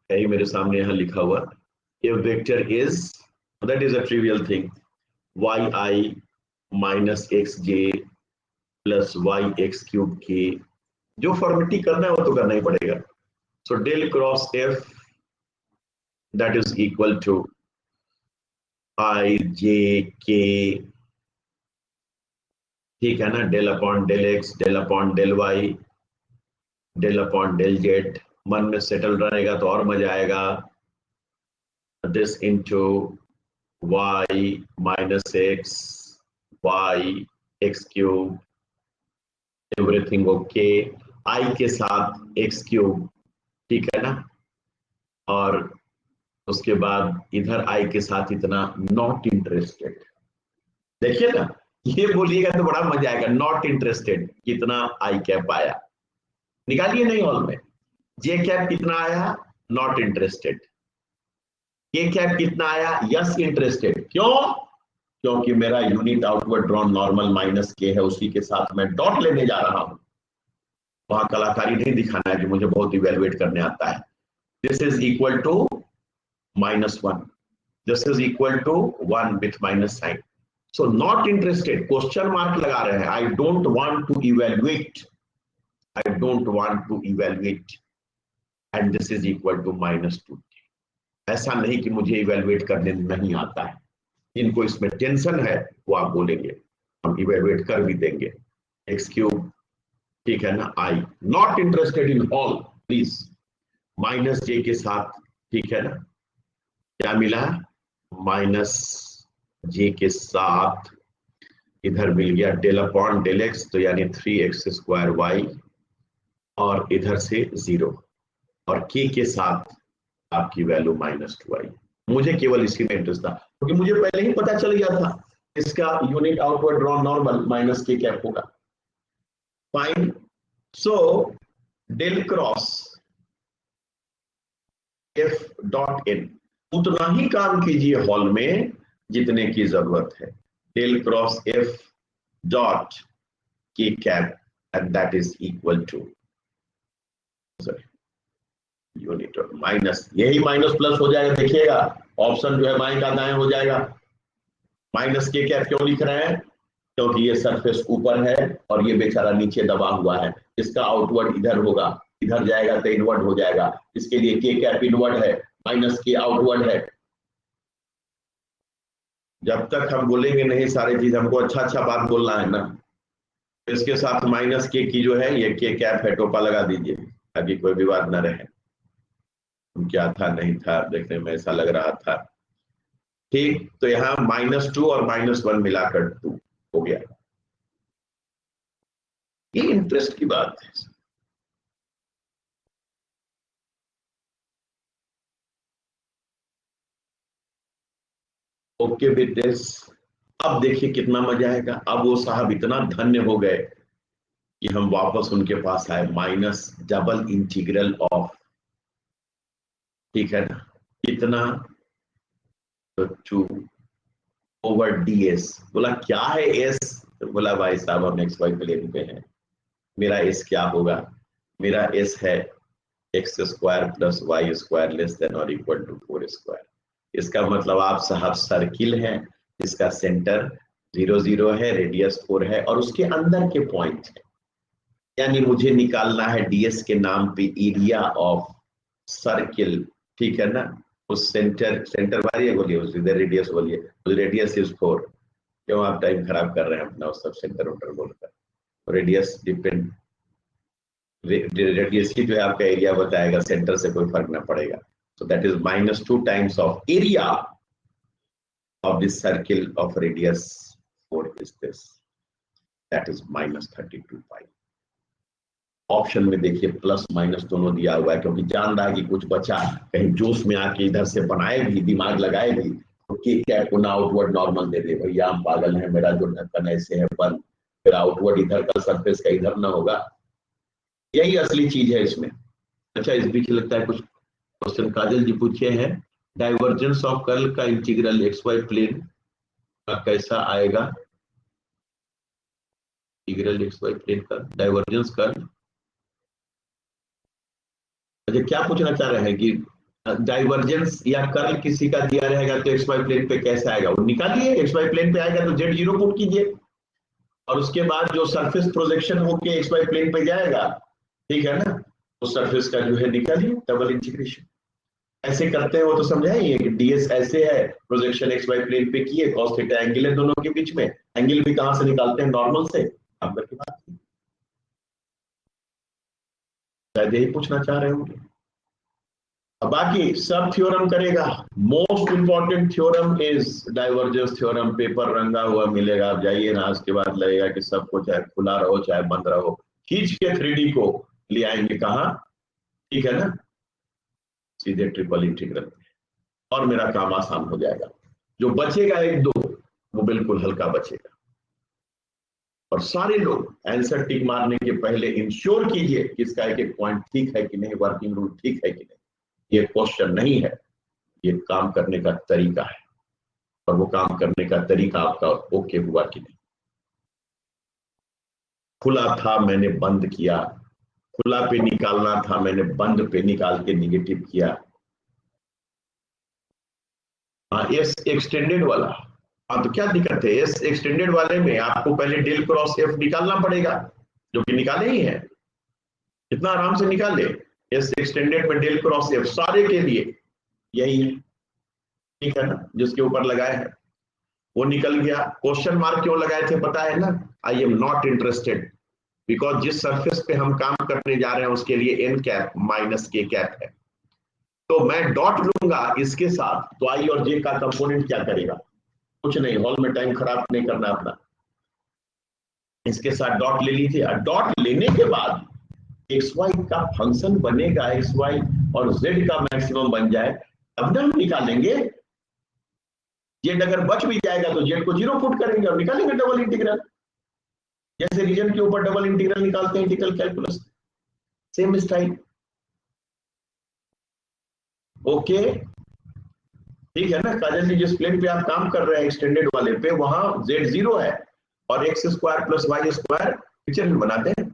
है ही मेरे सामने यहाँ लिखा हुआ. F vector is, that is a trivial thing, y i minus x j plus y x cube k. जो फॉर्मेलिटी करना है वो तो करना ही पड़ेगा. So del cross F that is equal to I j k. ठीक है ना. Del upon del x, del upon del Y, del upon del Z. मन में सेटल रहेगा तो और मजा आएगा. This into Y minus X Y x cube, everything okay. I के साथ एक्स क्यूब. ठीक है ना. और उसके बाद इधर आई के साथ इतना नॉट इंटरेस्टेड. देखिए ना, ये बोलिएगा तो बड़ा मजा आएगा. नॉट इंटरेस्टेड कितना आई कैप आया, निकालिए नहीं हॉल में. जे कैप कितना आया, नॉट इंटरेस्टेड. के कैप कितना आया, यस इंटरेस्टेड. क्यों? क्योंकि मेरा unit outward drawn normal minus के है, उसी के साथ मैं डॉट लेने जा रहा हूं. वहां कलाकारी नहीं दिखाना है कि मुझे बहुत इवेलुएट करने आता है. This is equal to -1. This is equal to 1 with minus sign. So not interested, question mark लगा रहे हैं. I don't want to evaluate. I don't want to evaluate. And this is equal to -2. ऐसा नहीं कि मुझे evaluate करने नहीं आता है. इनको इसमें टेंशन है वो आप बोलेंगे, हम इवेलुएट कर भी देंगे. X cube. ठीक है ना. I not interested in all please. Minus J के साथ. ठीक है ना. क्या मिला, माइनस जे के साथ इधर मिल गया डेल अपॉन डेल एक्स, तो यानी 3x स्क्वायर वाई, और इधर से 0, और के साथ आपकी वैल्यू -2i. मुझे केवल इसी में इंटरेस्ट था क्योंकि मुझे पहले ही पता चल गया था इसका unit outward drawn normal minus k cap होगा. Fine. So del cross F dot n उतना ही काम कीजिए हॉल में जितने की जरूरत है. Del cross F dot k cap and that is equal to unit minus, यही माइनस प्लस हो जाएगा, देखिएगा ऑप्शन जो है बाएं का दाएं हो जाएगा। माइनस के कैप क्यों लिख रहे हैं? क्योंकि ये सरफेस ऊपर है और ये बेचारा नीचे दबा हुआ है, इसका आउटवर्ड इधर होगा, इधर जाएगा तो इनवर्ड हो जाएगा, इसके लिए के कैप इनवर्ड है, माइनस के आउटवर्ड है। जब तक हम बोलेंगे नहीं सारी चीज, हमको अच्छा अच्छा बात बोलना है ना, इसके साथ माइनस के की जो है ये के कैप है, टोपा लगा दीजिए ताकि कोई विवाद न रहे। क्या था नहीं था देखने में ऐसा लग रहा था। ठीक, तो यहाँ -2 और -1 मिलाकर 2 हो गया। ये इंटरेस्ट की बात है। ओके विद दिस, अब देखिए कितना मजा आएगा। अब वो साहब इतना धन्य हो गए कि हम वापस उनके पास आए, माइनस डबल इंटीग्रल ऑफ, ठीक है ना, कितना, तो 2 ओवर ds। बोला क्या है s? तो बोला भाई साहब हम एक्स वाई प्लेन पे हैं, मेरा s क्या होगा? मेरा s है x square plus Y square less than और इक्वल टू 4 स्क्वायर। इसका मतलब आप साहब सर्किल हैं, इसका सेंटर 0 0 है, रेडियस 4 है और उसके अंदर के पॉइंट है, यानी मुझे निकालना है ds के नाम पे एरिया ऑफ सर्किल, ठीक है ना। उस सेंटर मारिए, बोलिए उस इधर रेडियस, बोलिए रेडियस इज 4। क्यों आप टाइम खराब कर रहे हैं अपना उस सब सेंटर वोटर बोलकर? रेडियस डिपेंड, रेडियस की जो है आपका एरिया बताएगा, सेंटर से कोई फर्क ना पड़ेगा। so that is -2 times of area of this circle of radius 4 is this, that is -32 pi। Option में देखिए प्लस माइनस दोनों दिया हुआ है, क्योंकि जान रहा है कि कुछ बचा कहीं जोश में आके इधर से बनाए भी, दिमाग लगाए भी, तो के कैप को ना आउटवर्ड नॉर्मल दे दे। भैया हम पागल हैं, मेरा जो ढक्कन ऐसे है बंद, फिर आउटवर्ड इधर का सरफेस का इधर ना होगा, यही असली चीज है इसमें। अच्छा, इस बीच लगता है कुछ क्वेश्चन काजल जी पूछे हैं, डाइवर्जेंस ऑफ कर्ल का इंटीग्रल एक्स वाई प्लेन का कैसा आएगा? इंटीग्रल एक्स वाई प्लेन का डाइवर्जेंस कर्ल, अच्छा क्या पूछना चाह रहे हैं कि डाइवर्जेंस या कर्ल किसी का दिया रहेगा तो एक्स वाई प्लेन पे कैसे आएगा? वो निकालिए, एक्स वाई प्लेन पे आएगा तो जेड 0 पुट कीजिए और उसके बाद जो सरफेस प्रोजेक्शन होके एक्स वाई प्लेन पे जाएगा, ठीक है ना, तो सरफेस का जो है निकालिए डबल इंटीग्रेशन। ऐसे करते हैं वो तो समझाइए कि डीएस ऐसे है, प्रोजेक्शन एक्स वाई प्लेन पे किए, कॉस थीटा एंगल है दोनों के बीच में, एंगल भी कहां से निकालते हैं? नॉर्मल से। आप करके बात शायद यही पूछना चाह रहे होंगे। अब बाकी सब थ्योरम करेगा, most important theorem is divergence theorem, paper रंगा हुआ मिलेगा, आप जाइए ना, उसके बाद लगेगा कि सबको चाहे खुला रहो चाहे बंद रहो, खींच के 3D को ले आएंगे कहा, ठीक है ना, सीधे ट्रिपल इंटीग्रल और मेरा काम आसान हो जाएगा। जो बचेगा 1 2 वो बिल्कुल हल्का बचेगा। और सारे लोग आंसर टिक मारने के पहले इंश्योर कीजिए कि इसका एक एक पॉइंट ठीक है कि नहीं, वर्किंग रूल ठीक है कि नहीं। ये क्वेश्चन नहीं है, ये काम करने का तरीका है, और वो काम करने का तरीका आपका ओके हुआ कि नहीं। खुला था मैंने बंद किया, खुला पे निकालना था मैंने बंद पे निकाल के निगेटिव किया। हाँ, एस एक्सटेंडेड वाला, हाँ तो क्या दिक्कत है? एस एक्सटेंडेड वाले में आपको पहले डेल क्रॉस एफ निकालना पड़ेगा, जो कि निकाले ही है, इतना आराम से निकाल ले। एस एक्सटेंडेड में डेल क्रॉस एफ सारे के लिए यही है, ठीक है ना, जिसके ऊपर लगाए हैं वो निकल गया। क्वेश्चन मार्क क्यों लगाए थे पता है ना? I am not interested, because जिस सरफेस पे हम काम करने जा रहे हैं उसके लिए N cap minus k cap है, तो मैं डॉट लूंगा इसके साथ, तो आई और जे का कंपोनेंट क्या करेगा? कुछ नहीं, हॉल में टाइम खराब नहीं करना अपना, इसके साथ डॉट ले लीजिए। डॉट लेने के बाद एक्स वाई का फंक्शन बनेगा, एक्स वाई और जेड का मैक्सिमम बन जाए, तब ना हम निकालेंगे। जेड अगर बच भी जाएगा तो जेड को 0 पुट करेंगे और निकालेंगे डबल इंटीग्रल, जैसे रीजन के ऊपर डबल इंटीग्रल निकालते हैं integral calculus, same style. Okay, ठीक है ना काजल जी, जिस प्लेन पे आप काम कर रहे हैं एक्सटेंडेड वाले पे, वहां z0 है और x square plus Y square picture में बनाते हैं।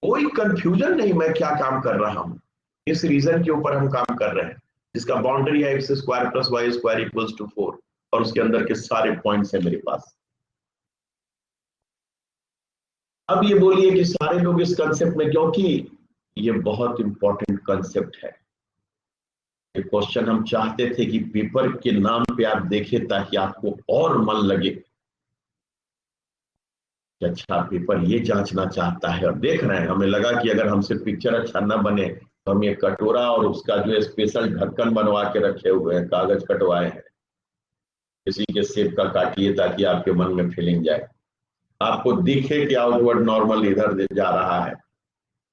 कोई कंफ्यूजन नहीं मैं क्या काम कर रहा हूं, इस रीजन के ऊपर हम काम कर रहे हैं जिसका बाउंड्री है x square plus Y square equals to 4 और उसके अंदर के सारे पॉइंट्स हैं मेरे पास। अब ये बोलिए कि सारे लोग इस कंसेप्ट में, क्योंकि ये बहुत इंपॉर्टेंट कंसेप्ट है, ये क्वेश्चन हम चाहते थे कि पेपर के नाम पे आप देखें ताकि आपको और मन लगे कि अच्छा पेपर ये जांचना चाहता है। और देख रहे हैं, हमें लगा कि अगर हमसे पिक्चर अच्छा ना बने तो हम ये कटोरा और उसका जो है स्पेशल ढक्कन बनवा के रखे हुए हैं, कागज कटवाए हैं, किसी के शेप का काटिए ताकि आपके मन में फीलिंग जाए, आपको दिखे कि आउटवर्ड नॉर्मल इधर जा रहा है,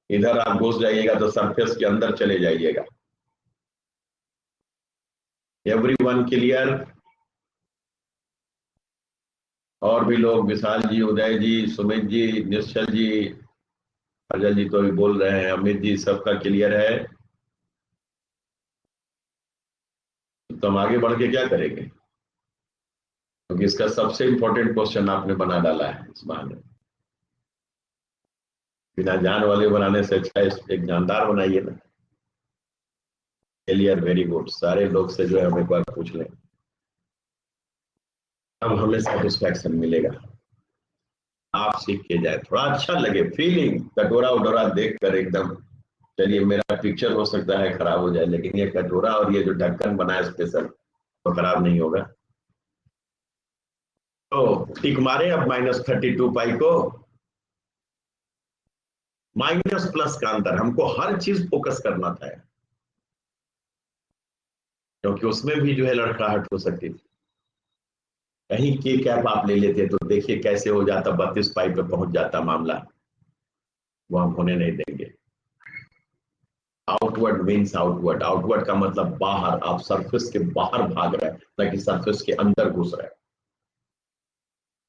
इधर आप घुस जाइएगा तो सरफेस के अंदर चले जाइएगा। Everyone clear? और भी लोग, विशाल जी, उदय जी, सुमित जी, निश्चल जी, अजय जी तो भी बोल रहे हैं, अमित जी, सबका क्लियर है? तो हम आगे बढ़ के क्या करेंगे, क्योंकि इसका सबसे इंपॉर्टेंट क्वेश्चन आपने बना डाला है इस बहाने। बिना जान वाले बनाने से अच्छा एक जानदार बनाइए ना। Clear, very good. सारे लोग से जो है हम एक बार पूछ लें, अब हमें सेटिस्फैक्शन मिलेगा। आप सीख के जाए, थोड़ा अच्छा लगे, फीलिंग कटोरा उटोरा देख कर एकदम, चलिए मेरा पिक्चर हो सकता है खराब हो जाए लेकिन ये कटोरा और ये जो ढक्कन बना है स्पेशल तो खराब नहीं होगा। तो टिक मारे अब -32 पाई को, माइनस प्लस का अंतर, हमको हर चीज फोकस करना था क्योंकि उसमें भी जो है लड़खड़ाहट हो सकती थी। कहीं के कैप आप ले लेते तो देखिए कैसे हो जाता, 32 पाई पे पहुंच जाता मामला, वो हम होने नहीं देंगे। आउटवर्ड मीन्स आउटवर्ड, आउटवर्ड का मतलब बाहर, आप सरफेस के बाहर भाग रहे हैं ताकि सरफेस के अंदर घुस रहे हैं।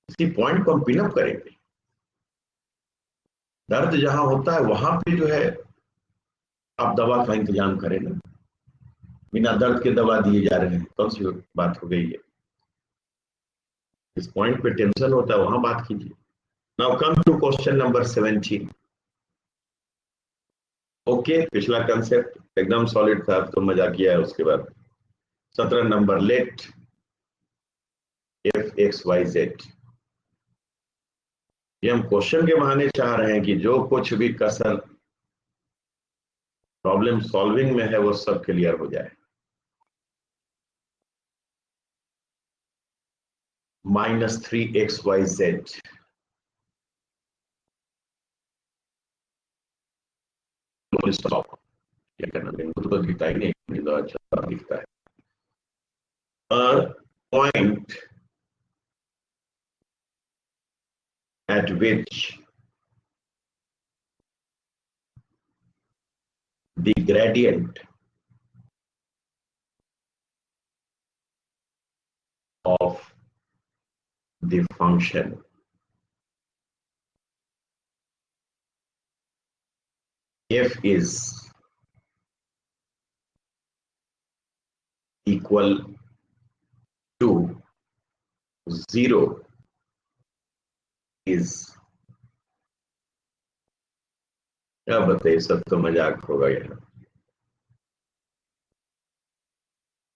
इसी पॉइंट को हम पिनअप करेंगे। दर्द जहां होता है वहां पे जो है आप दवा का इंतजाम करें ना, बिना दर्द के दवा दिए जा रहे हैं, कौन सी बात हो गई है? इस पॉइंट पे टेंशन होता है वहां बात कीजिए। Now come to question number 17। Okay, पिछला कंसेप्ट एकदम सॉलिड था, तो मजा किया है। उसके बाद 17 number, let f x y z. ये हम क्वेश्चन के बहाने चाह रहे हैं कि जो कुछ भी कसर प्रॉब्लम सॉल्विंग में है वो सब क्लियर हो जाए। -3xyz, stop. क्या करना, मेरे तो दिखता ही नहीं, मुझे तो अच्छा दिखता है। Point at which the gradient of the function f is equal to 0 is, क्या बताइए, सब तो मजाक होगा यहाँ।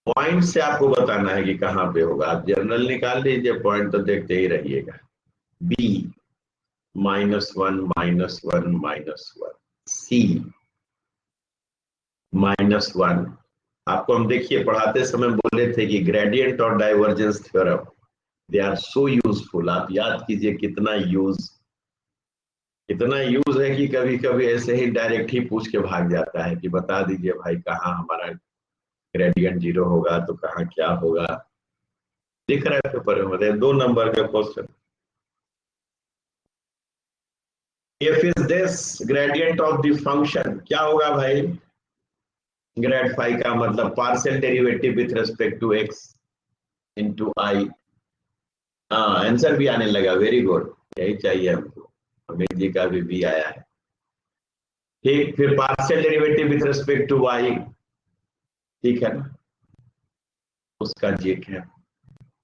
पॉइंट से आपको बताना है कि कहां पे होगा, आप जनरल निकाल लीजिए, पॉइंट तो देखते ही रहिएगा। b -1 -1 -1, c -1। आपको हम देखिए पढ़ाते समय बोले थे कि ग्रेडियंट और divergence theorem, they are so useful. आप याद कीजिए कितना यूज है कि कभी कभी ऐसे ही डायरेक्ट ही पूछ के भाग जाता है कि बता दीजिए भाई कहाँ हमारा ग्रेडियंट 0 होगा तो कहाँ क्या होगा। दिख रहा है पेपर में, बताइए 2 नंबर का question. If is this gradient of the function, क्या होगा भाई? ग्रेड फाई का मतलब partial derivative with respect to X into I. हाँ, आंसर भी आने लगा, वेरी गुड, यही चाहिए हमको। अमित जी का भी आया है। ठीक, फिर partial derivative with respect to y, ठीक है ना? उसका जे कैप,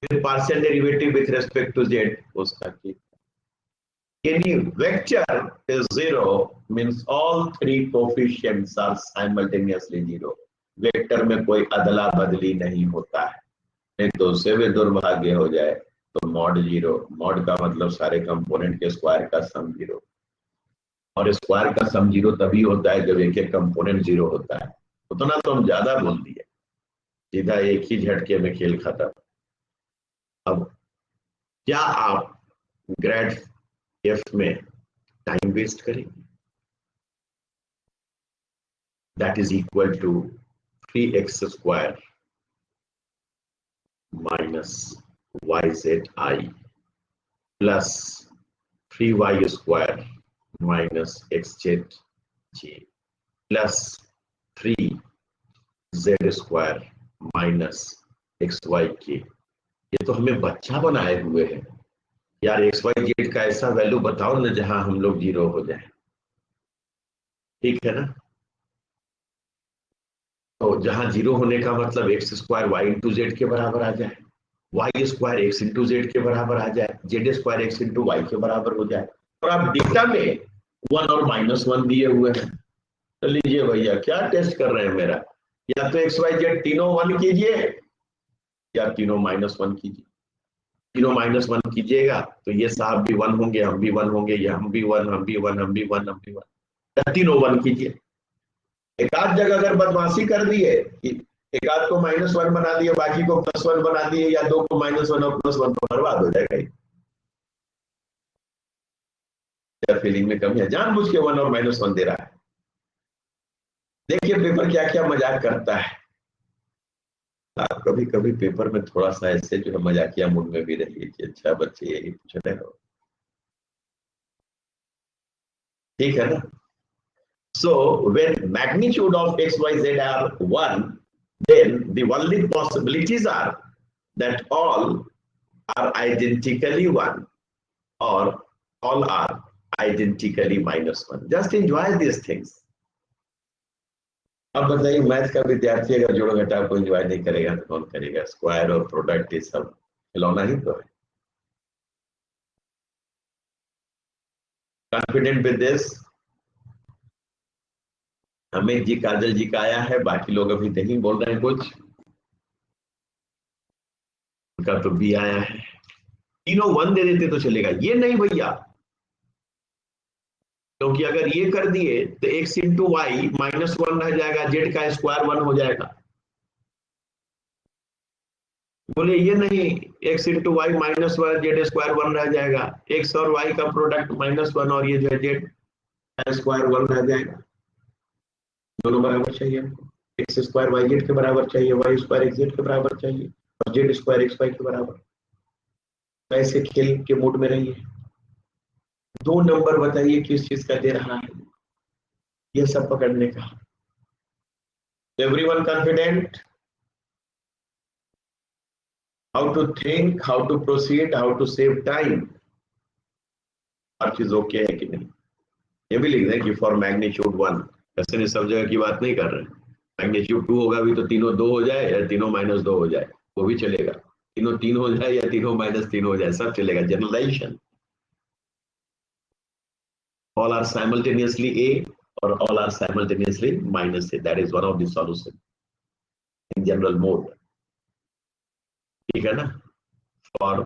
फिर partial derivative with respect to z उसका j. Any vector is zero means all three coefficients are simultaneously zero. Vector में कोई अदला बदली नहीं होता है, नहीं तो उससे भी दुर्भाग्य हो जाए तो मॉड जीरो। मॉड का मतलब सारे कंपोनेंट के स्क्वायर का सम जीरो, और स्क्वायर का सम जीरो तभी होता है जब एक एक कंपोनेंट जीरो होता है। उतना तो हम ज्यादा बोल दिए, सीधा एक ही झटके में खेल खत्म। अब क्या आप ग्रेड एफ में टाइम वेस्ट करेंगे? That is equal to 3x square minus yzi plus 3y square minus xzj plus 3z square minus xyk। ये तो हमें बच्चा बनाए हुए हैं यार। xyz का ऐसा वैल्यू बताओ ना जहां हम लोग जीरो हो जाए, ठीक है ना? तो जहां जीरो होने का मतलब x square y into z के बराबर आ जाए, y square x into z के बराबर आ जाए, z square x into y के बराबर हो जाए। और आप डेटा में 1 और -1 दिए हुए हैं, तो लीजिए भैया क्या टेस्ट कर रहे हैं मेरा, या तो एक्स वाई जेड तीनों 1 कीजिए या तीनों -1 कीजिए। तीनों -1 कीजिएगा तो ये साहब भी 1 होंगे, हम भी 1 होंगे, या हम भी 1, हम भी 1, हम भी 1, हम भी 1, या तीनों 1 कीजिए। एक आध जगह अगर बदमाशी कर दिए कि एक आध को -1 बना दिए, बाकी को +1 बना दिए, या दो को -1 और +1, तो बर्बाद हो जाएगा। क्या फीलिंग में कमी है? जानबूझ के 1 और -1 दे रहा है। देखिए पेपर क्या क्या मजाक करता है। आप कभी कभी पेपर में थोड़ा सा ऐसे जो है मजाकिया मूड में भी रहिए कि अच्छा बच्चे यही पूछ रहे हो, ठीक है ना? So when magnitude of x, y, z are 1, then the only possibilities are that all are identically 1 or all are identically -1. Just enjoy these things. अब बताइए मैथ का विद्यार्थी अगर जोड़ घटाव को एंजॉय नहीं करेगा तो कौन करेगा? स्क्वायर और प्रोडक्ट ये सब खिलौना ही तो है। Confident with this? Amit ji, Kajal ji का आया है, बाकी लोग अभी नहीं बोल रहे हैं कुछ। उनका तो बी आया है। तीनों 1 दे देते तो चलेगा, ये नहीं भैया, क्योंकि अगर ये कर दिए तो x इंटू वाई -1 रह जाएगा, जेड का स्क्वायर 1 हो जाएगा। बोले ये नहीं, x into y -1 z square 1 रह जाएगा, x और y का प्रोडक्ट -1 और ये जो है जेड का स्क्वायर 1 रह जाएगा। दोनों बराबर चाहिए हमको, एक्स स्क्वायर वाई जेड के बराबर चाहिए, वाई स्क्वायर एक्स जेड के बराबर चाहिए, और जेड स्क्वायर एक्स वाई के बराबर। ऐसे खेल के मूड में रहिए। 2 नंबर बताइए किस चीज का दे रहा है, ये सब पकड़ने का। Everyone confident? How to think, how to proceed, how to save time, हर चीज ओके है कि नहीं? ये भी लिख दें कि फॉर मैग्नीट्यूड 1, ऐसे नहीं सब जगह की बात नहीं कर रहे हैं। मैग्नीट्यूड 2 होगा भी तो तीनों 2 हो जाए या तीनों -2 हो जाए, वो भी चलेगा। तीनों 3 हो जाए या तीनों -3 हो जाए, सब चलेगा। Generalisation, all are simultaneously A or all are simultaneously -A. That is one of the solution in general mode. ठीक है ना? For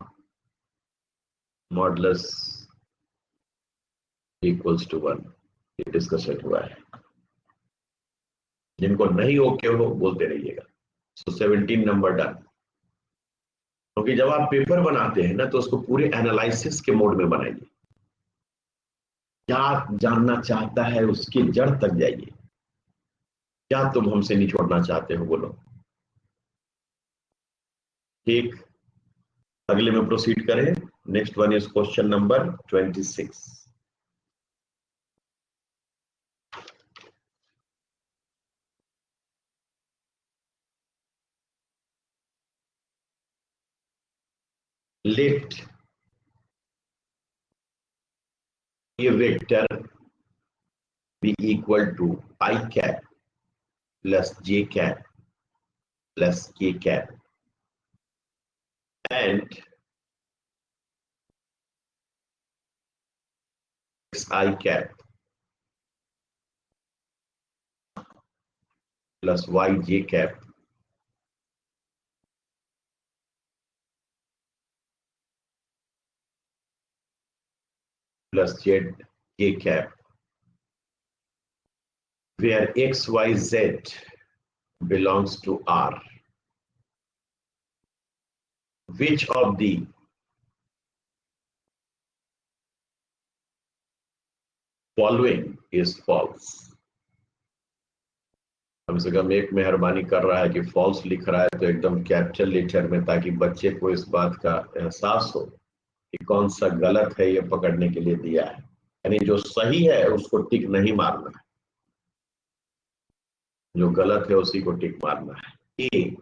modulus equals to 1 ये डिस्कशन हुआ है। जिनको नहीं ओके हो बोलते रहिएगा। So 17 number done. क्योंकि जब आप पेपर बनाते हैं ना तो उसको पूरे एनालिसिस के मोड में बनाइए। क्या जानना चाहता है उसकी जड़ तक जाइए। क्या तुम हमसे निचोड़ना चाहते हो बोलो। ठीक, अगले में प्रोसीड करें। Next one is question number 26। लेट a vector be equal to I cap plus j cap plus k cap and xi cap plus yj cap plus zk cap, where xyz belongs to R. Which of the following is false? कम से कम एक मेहरबानी कर रहा है कि false लिख रहा है तो एकदम कैपिटल लेटर में, ताकि बच्चे को इस बात का एहसास हो कि कौन सा गलत है, ये पकड़ने के लिए दिया है। यानी जो सही है उसको टिक नहीं मारना है, जो गलत है उसी को टिक मारना है। A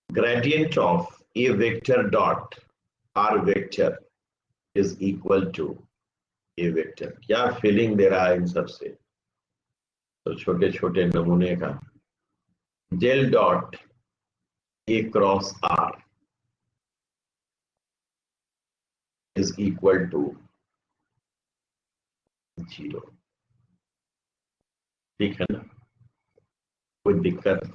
gradient of A vector dot R vector is equal to A vector. क्या फीलिंग दे रहा है इन सबसे? तो छोटे छोटे नमूने का del dot A cross R is equal to 0। ठीक है ना, कोई दिक्कत?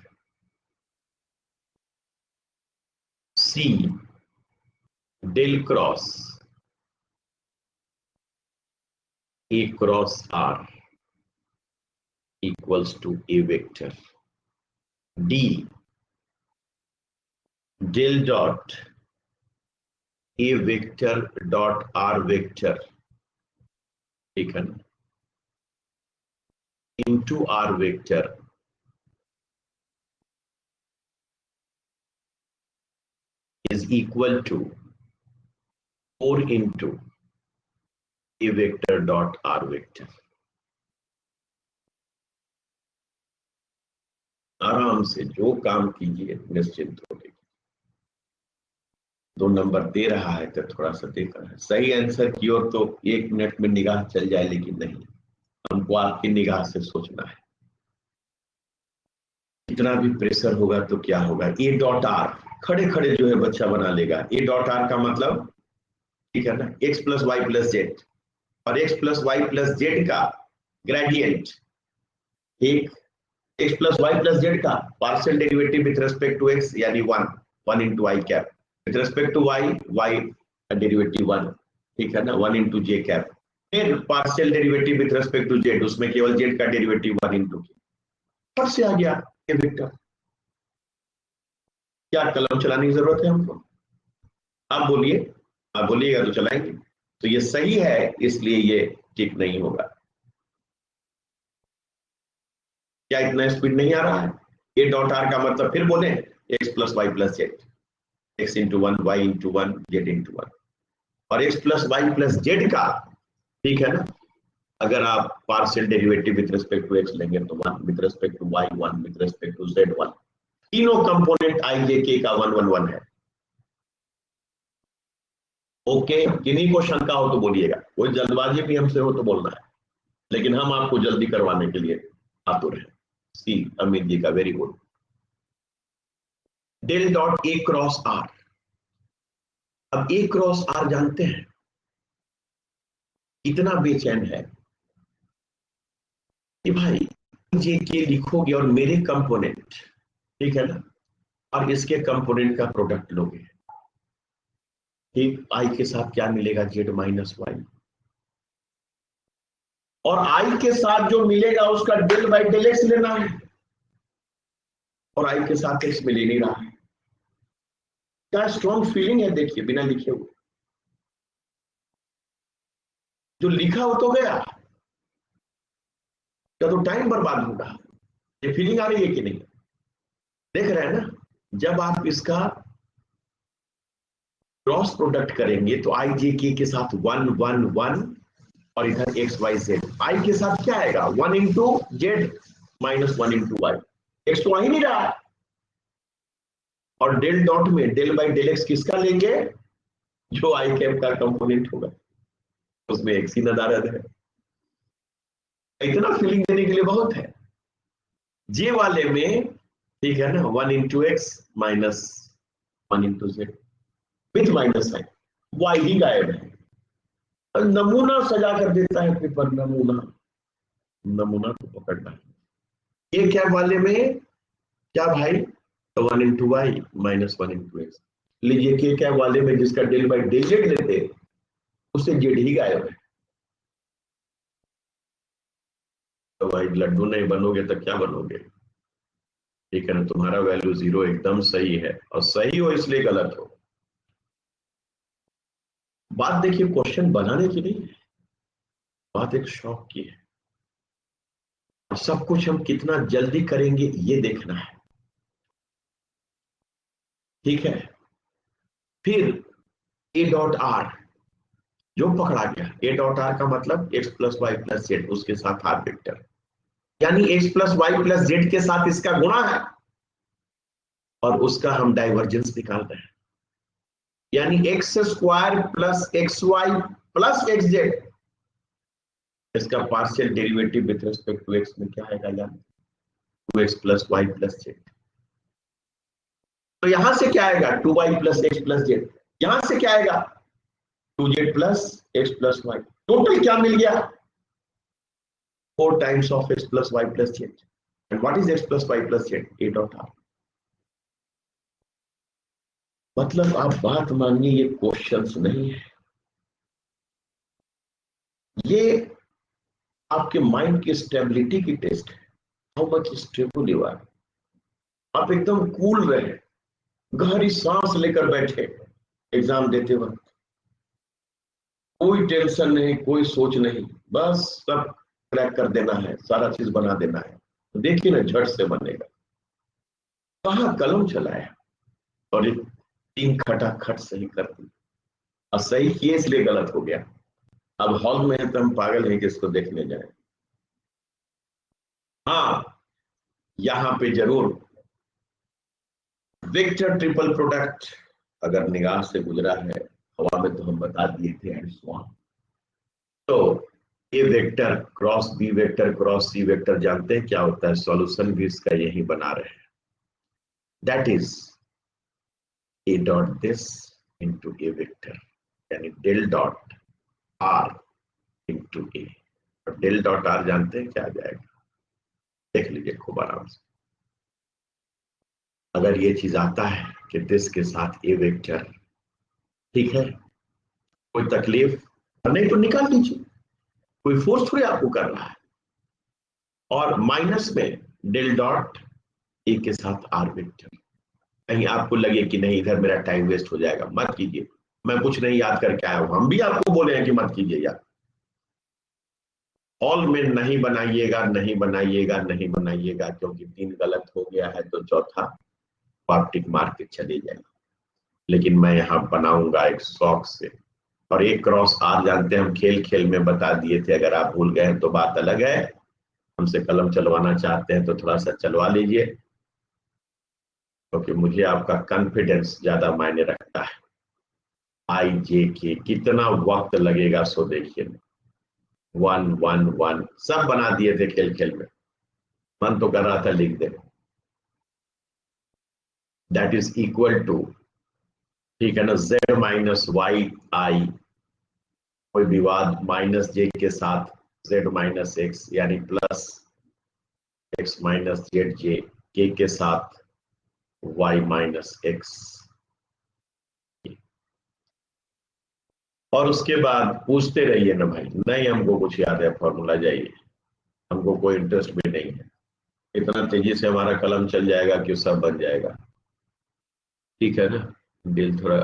C del cross A cross R equals to a vector. D del dot a vector dot r vector, ठीक है ना, into r vector is equal to 4 into a vector dot r vector। आराम से जो काम कीजिए निश्चिंत होकर। 2 नंबर दे रहा है तो थोड़ा सा देख रहा है। सही आंसर की ओर तो 1 मिनट में निगाह चल जाए, लेकिन नहीं, हमको आपकी निगाह से सोचना है। इतना भी प्रेशर होगा तो क्या होगा? ए डॉट आर खड़े खड़े जो है बच्चा बना लेगा। ए डॉट आर का मतलब, ठीक है ना, X plus Y plus Z, और x plus Y plus Z का ग्रेडियंट, एक X plus Y plus Z का partial derivative with respect to X यानी 1 into i cap, with respect to Y का डेरिवेटिव 1, ठीक है ना, 1 into j कैप। फिर partial derivative with respect to Z, उसमें केवल जेड का डेरिवेटिव 1 into k। फट से आ गया ये वेक्टर। क्या कलम चलाने की जरूरत है हमको? आप बोलिए, आप बोलिएगा तो चलाएंगे। तो ये सही है, इसलिए ये ठीक नहीं होगा। क्या इतना स्पीड नहीं आ रहा है? ए डॉट आर का मतलब फिर बोले x plus Y plus z, x into 1 y into 1 z into 1, और x plus Y plus Z का, ठीक है ना, अगर आप partial derivative with respect to x लेंगे तो 1, with respect to y 1, with respect to z 1। तीनों कंपोनेंट आई जे के का 1 1 1 है। ओके, किन्हीं को शंका हो तो बोलिएगा, कोई जल्दबाजी भी हमसे हो तो बोलना है, लेकिन हम आपको जल्दी करवाने के लिए आतुर हैं। सी अमित जी का वेरी गुड। डेल डॉट ए क्रॉस आर। अब ए क्रॉस आर जानते हैं, इतना बेचैन है कि भाई जे के लिखोगे और मेरे कंपोनेंट, ठीक है ना, और इसके कंपोनेंट का प्रोडक्ट लोगे, ठीक, आई के साथ क्या मिलेगा? जेड माइनस वाई, और आई के साथ जो मिलेगा उसका डेल बाई डेल एक्स लेना है, और आई के साथ एक्स मिल ही नहीं रहा है। क्या स्ट्रॉन्ग फीलिंग है, देखिए बिना लिखे हुए। जो लिखा हो तो गया, क्या तो टाइम बर्बाद होगा। ये फीलिंग आ रही है कि नहीं? देख रहे हैं ना, जब आप इसका क्रॉस प्रोडक्ट करेंगे तो आई जे के साथ 1 1 1, और इधर एक्स वाई जेड, आई के साथ क्या आएगा? 1 into z minus 1 into y. X तो आ ही नहीं रहा, और डेल डॉट में डेल बाई डेल एक्स किसका लेंगे? जो आई कैप का कंपोनेंट होगा, उसमें एक्स ही नदारद है। इतना फीलिंग देने के लिए बहुत है। जे वाले में, ठीक है ना, 1 into x minus 1 into z, with minus sign, y ही गायब है। नमूना सजा कर देता है पेपर, नमूना, नमूना को पकड़ना है। ये क्या वाले में, क्या भाई, 1 × y -1 × x। लीजिए के क्या वाले में जिसका डेल बाई डेल जेड लेते उससे जेड ही गायब है। तो भाई लड्डू नहीं बनोगे तो क्या बनोगे? ठीक है ना, तुम्हारा वैल्यू 0 एकदम सही है, और सही हो इसलिए गलत हो। बात देखिए क्वेश्चन बनाने की नहीं है, बात एक शौक की है। सब कुछ हम कितना जल्दी करेंगे ये देखना है। ठीक है, फिर ए डॉट आर जो पकड़ा गया, ए डॉट आर का मतलब x plus Y plus z, उसके साथ आर वेक्टर, यानी x plus Y plus Z के साथ इसका गुणा है और उसका हम डाइवर्जेंस निकाल रहे हैं, यानी X square plus X Y plus X Z, इसका partial derivative with respect to X में क्या आएगा यार, 2x plus Y plus Z. तो यहां से क्या आएगा, 2y plus x plus Z, यहां से क्या आएगा, 2z plus x plus y. Total क्या मिल गया, 4 times of x plus Y plus z. And what is x plus Y plus z, a dot r. मतलब आप बात मानिए, ये क्वेश्चंस नहीं है, ये आपके माइंड की स्टेबिलिटी की टेस्ट है। How much stable you are. आप एकदम कूल रहे, गहरी सांस लेकर बैठे एग्जाम देते वक्त, कोई टेंशन नहीं, कोई सोच नहीं, बस सब क्रैक कर देना है, सारा चीज बना देना है। तो देखिए ना, झट से बनेगा। कहाँ कलम चलाया और ये 3 खटाखट सही कर दी, और सही किए इसलिए गलत हो गया। अब हॉल में है तो हम पागल हैं कि इसको देखने जाए। हाँ, यहां पे जरूर वेक्टर ट्रिपल प्रोडक्ट अगर निगाह से गुजरा है हवा में तो हम बता दिए थे एंड सो ऑन। तो A vector cross B vector cross C vector जानते हैं क्या होता है, सॉल्यूशन भी इसका यही बना रहे हैं। That is a dot this into a vector, यानी डेल डॉट आर इंटू ए। और डेल डॉट आर जानते हैं क्या आ जाएगा, देख लीजिए खूब आराम से। अगर ये चीज आता है कि दिस के साथ ए वेक्टर, ठीक है, कोई तकलीफ नहीं तो निकाल दीजिए, कोई फोर्स थोड़ी आपको कर रहा है। और माइनस में डेल डॉट ए के साथ आर वेक्टर। कहीं आपको लगे कि नहीं इधर मेरा टाइम वेस्ट हो जाएगा, मत कीजिए, मैं कुछ नहीं याद करके आया हूं, हम भी आपको बोले हैं कि मत कीजिए यार। ऑल में नहीं बनाइएगा, नहीं बनाइएगा, नहीं बनाइएगा, क्योंकि 3 गलत हो गया है तो चौथा आप टिक मार के चले जाएगा। लेकिन मैं यहाँ बनाऊंगा एक शौक से। और एक क्रॉस आर जानते हैं, हम खेल खेल में बता दिए थे, अगर आप भूल गए हैं तो बात अलग है। हमसे कलम चलवाना चाहते हैं तो थोड़ा सा चलवा लीजिए, क्योंकि मुझे आपका कॉन्फिडेंस ज्यादा मायने रखता है। आई जे के कितना वक्त लगेगा सो देखिए, 1 1 1 सब बना दिए थे खेल खेल में, मन तो कर रहा था लिख दे। दैट इज इक्वल टू, ठीक है ना, z माइनस वाई आई, कोई विवाद, माइनस जे के साथ z माइनस एक्स, यानी plus x minus Z J, के साथ y माइनस एक्स। और उसके बाद पूछते रहिए ना भाई, नहीं हमको कुछ याद है फॉर्मूला, जाइए, हमको कोई इंटरेस्ट भी नहीं है, इतना तेजी से हमारा कलम चल जाएगा कि सब बन जाएगा। ठीक है ना, दिल थोड़ा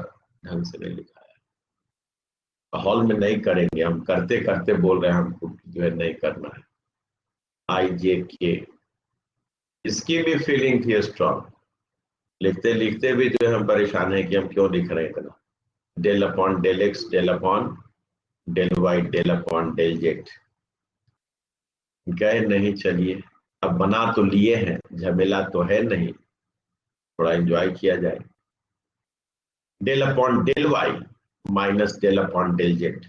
ढंग से नहीं लिखा है, हॉल में नहीं करेंगे, हम करते करते बोल रहे हैं, हमको जो है नहीं करना है। आई जे के, इसकी भी फीलिंग थी स्ट्रॉन्ग, लिखते लिखते भी जो है हम परेशान है कि हम क्यों लिख रहे हैं इतना। Del upon del x, del upon del Y, del upon del z, गए नहीं, चलिए अब बना तो लिए हैं, झमेला तो है नहीं, थोड़ा एंजॉय किया जाए। Del upon del y minus del upon del z,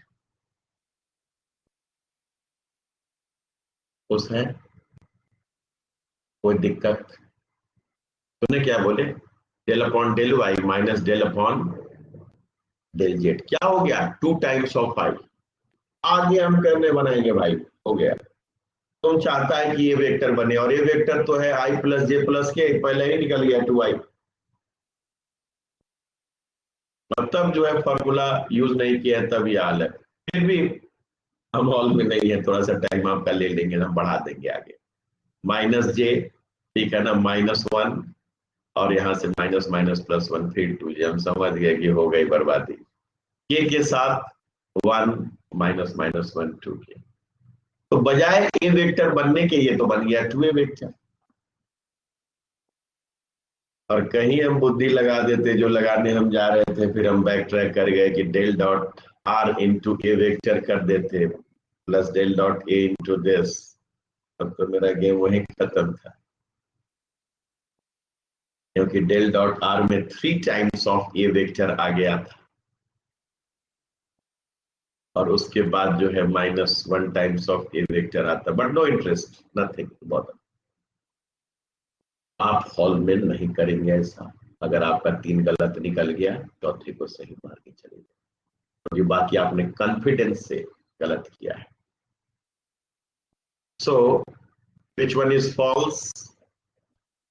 उस है कोई दिक्कत? तूने क्या बोले, del upon del y minus del upon del z क्या हो गया 2 टाइम्स ऑफ आई। आगे हम करने बनाएंगे भाई, हो गया। तुम चाहता है कि ये वेक्टर बने और ये वेक्टर तो है आई प्लस जे प्लस के, पहले ही निकल गया 2i। तब जो है फॉर्मूला यूज नहीं किया है, तब ये हाल है। फिर भी हम हॉल में नहीं है, थोड़ा सा टाइम आपका ले लेंगे ना, बढ़ा देंगे आगे। माइनस जे, ठीक है ना, -1 और यहाँ से माइनस माइनस +1 फिर 2 हम समझ गए कि हो गई बर्बादी। के साथ 1 माइनस माइनस 1 2 के, तो बजाय ए वेक्टर बनने के ये तो बन गया 2a वेक्टर। और कहीं हम बुद्धि लगा देते जो लगाने हम जा रहे थे, फिर हम बैक ट्रैक कर गए कि del dot r into a vector कर देते plus del dot a into this, तब तो मेरा गेम वहीं खत्म था, क्योंकि डेल डॉट आर में 3 टाइम्स ऑफ ए वेक्टर आ गया था और उसके बाद जो है -1 टाइम्स ऑफ ए वेक्टर आता। बट नो इंटरेस्ट, नथिंग बहुत। आप हॉल में नहीं करेंगे ऐसा। अगर आपका 3 गलत निकल गया, चौथे को सही मार के चले जाए, क्योंकि बाकी आपने कॉन्फिडेंस से गलत किया है। So which one is false?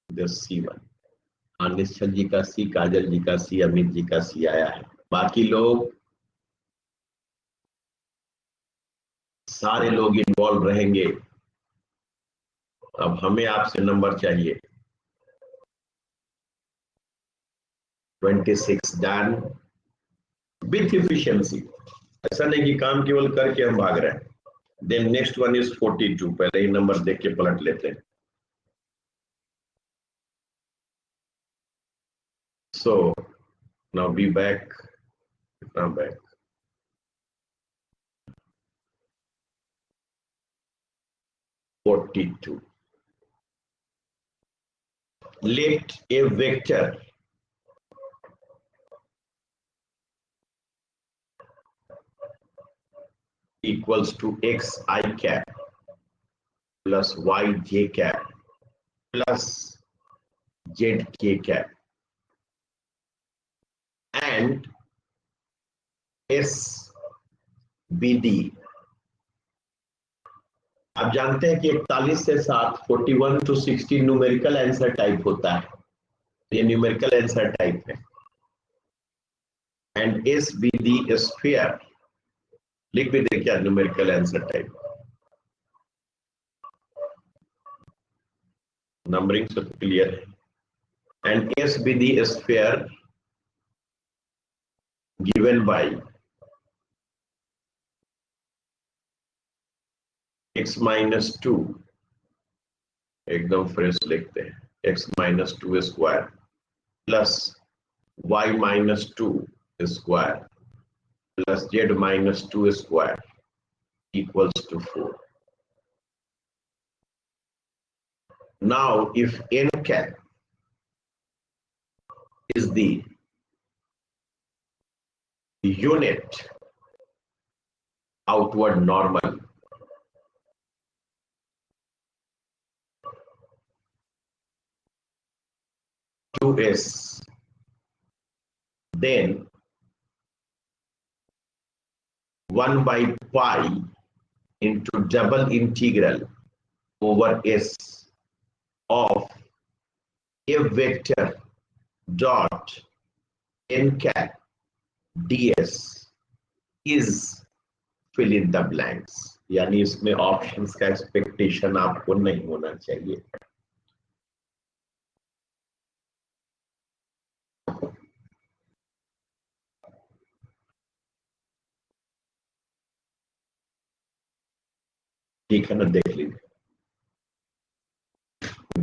This C1। Nishchal ji का सी, काजल जी का सी, अमित जी का सी आया है। बाकी लोग सारे लोग इन्वॉल्व रहेंगे। अब हमें आपसे नंबर चाहिए। 26 डन विथ इफिशियंसी। ऐसा नहीं कि काम केवल करके हम भाग रहे हैं। Then next one is 42। पहले ही नंबर देख के पलट लेते हैं। So now be back. Now back. 42. Let a vector equals to xi cap plus yj cap plus zk cap and SBD। आप जानते हैं कि 41 से 7 41 to 60 न्यूमेरिकल आंसर टाइप होता है। ये न्यूमेरिकल आंसर टाइप है। एंड SBD स्फीयर लिख भी दे क्या न्यूमेरिकल आंसर टाइप। नंबरिंग सब क्लियर है। And SBD sphere given by x minus 2, एकदम फ्रेश लिखते हैं, x minus 2 square plus y minus 2 square plus z minus 2 square equals to 4. Now if n cap is the unit outward normal, to S, then 1 by pi into double integral over S of a vector dot n cap ds is fill in the blanks। यानी इसमें options का expectation आपको नहीं होना चाहिए। ठीक है ना, देख लीजिए।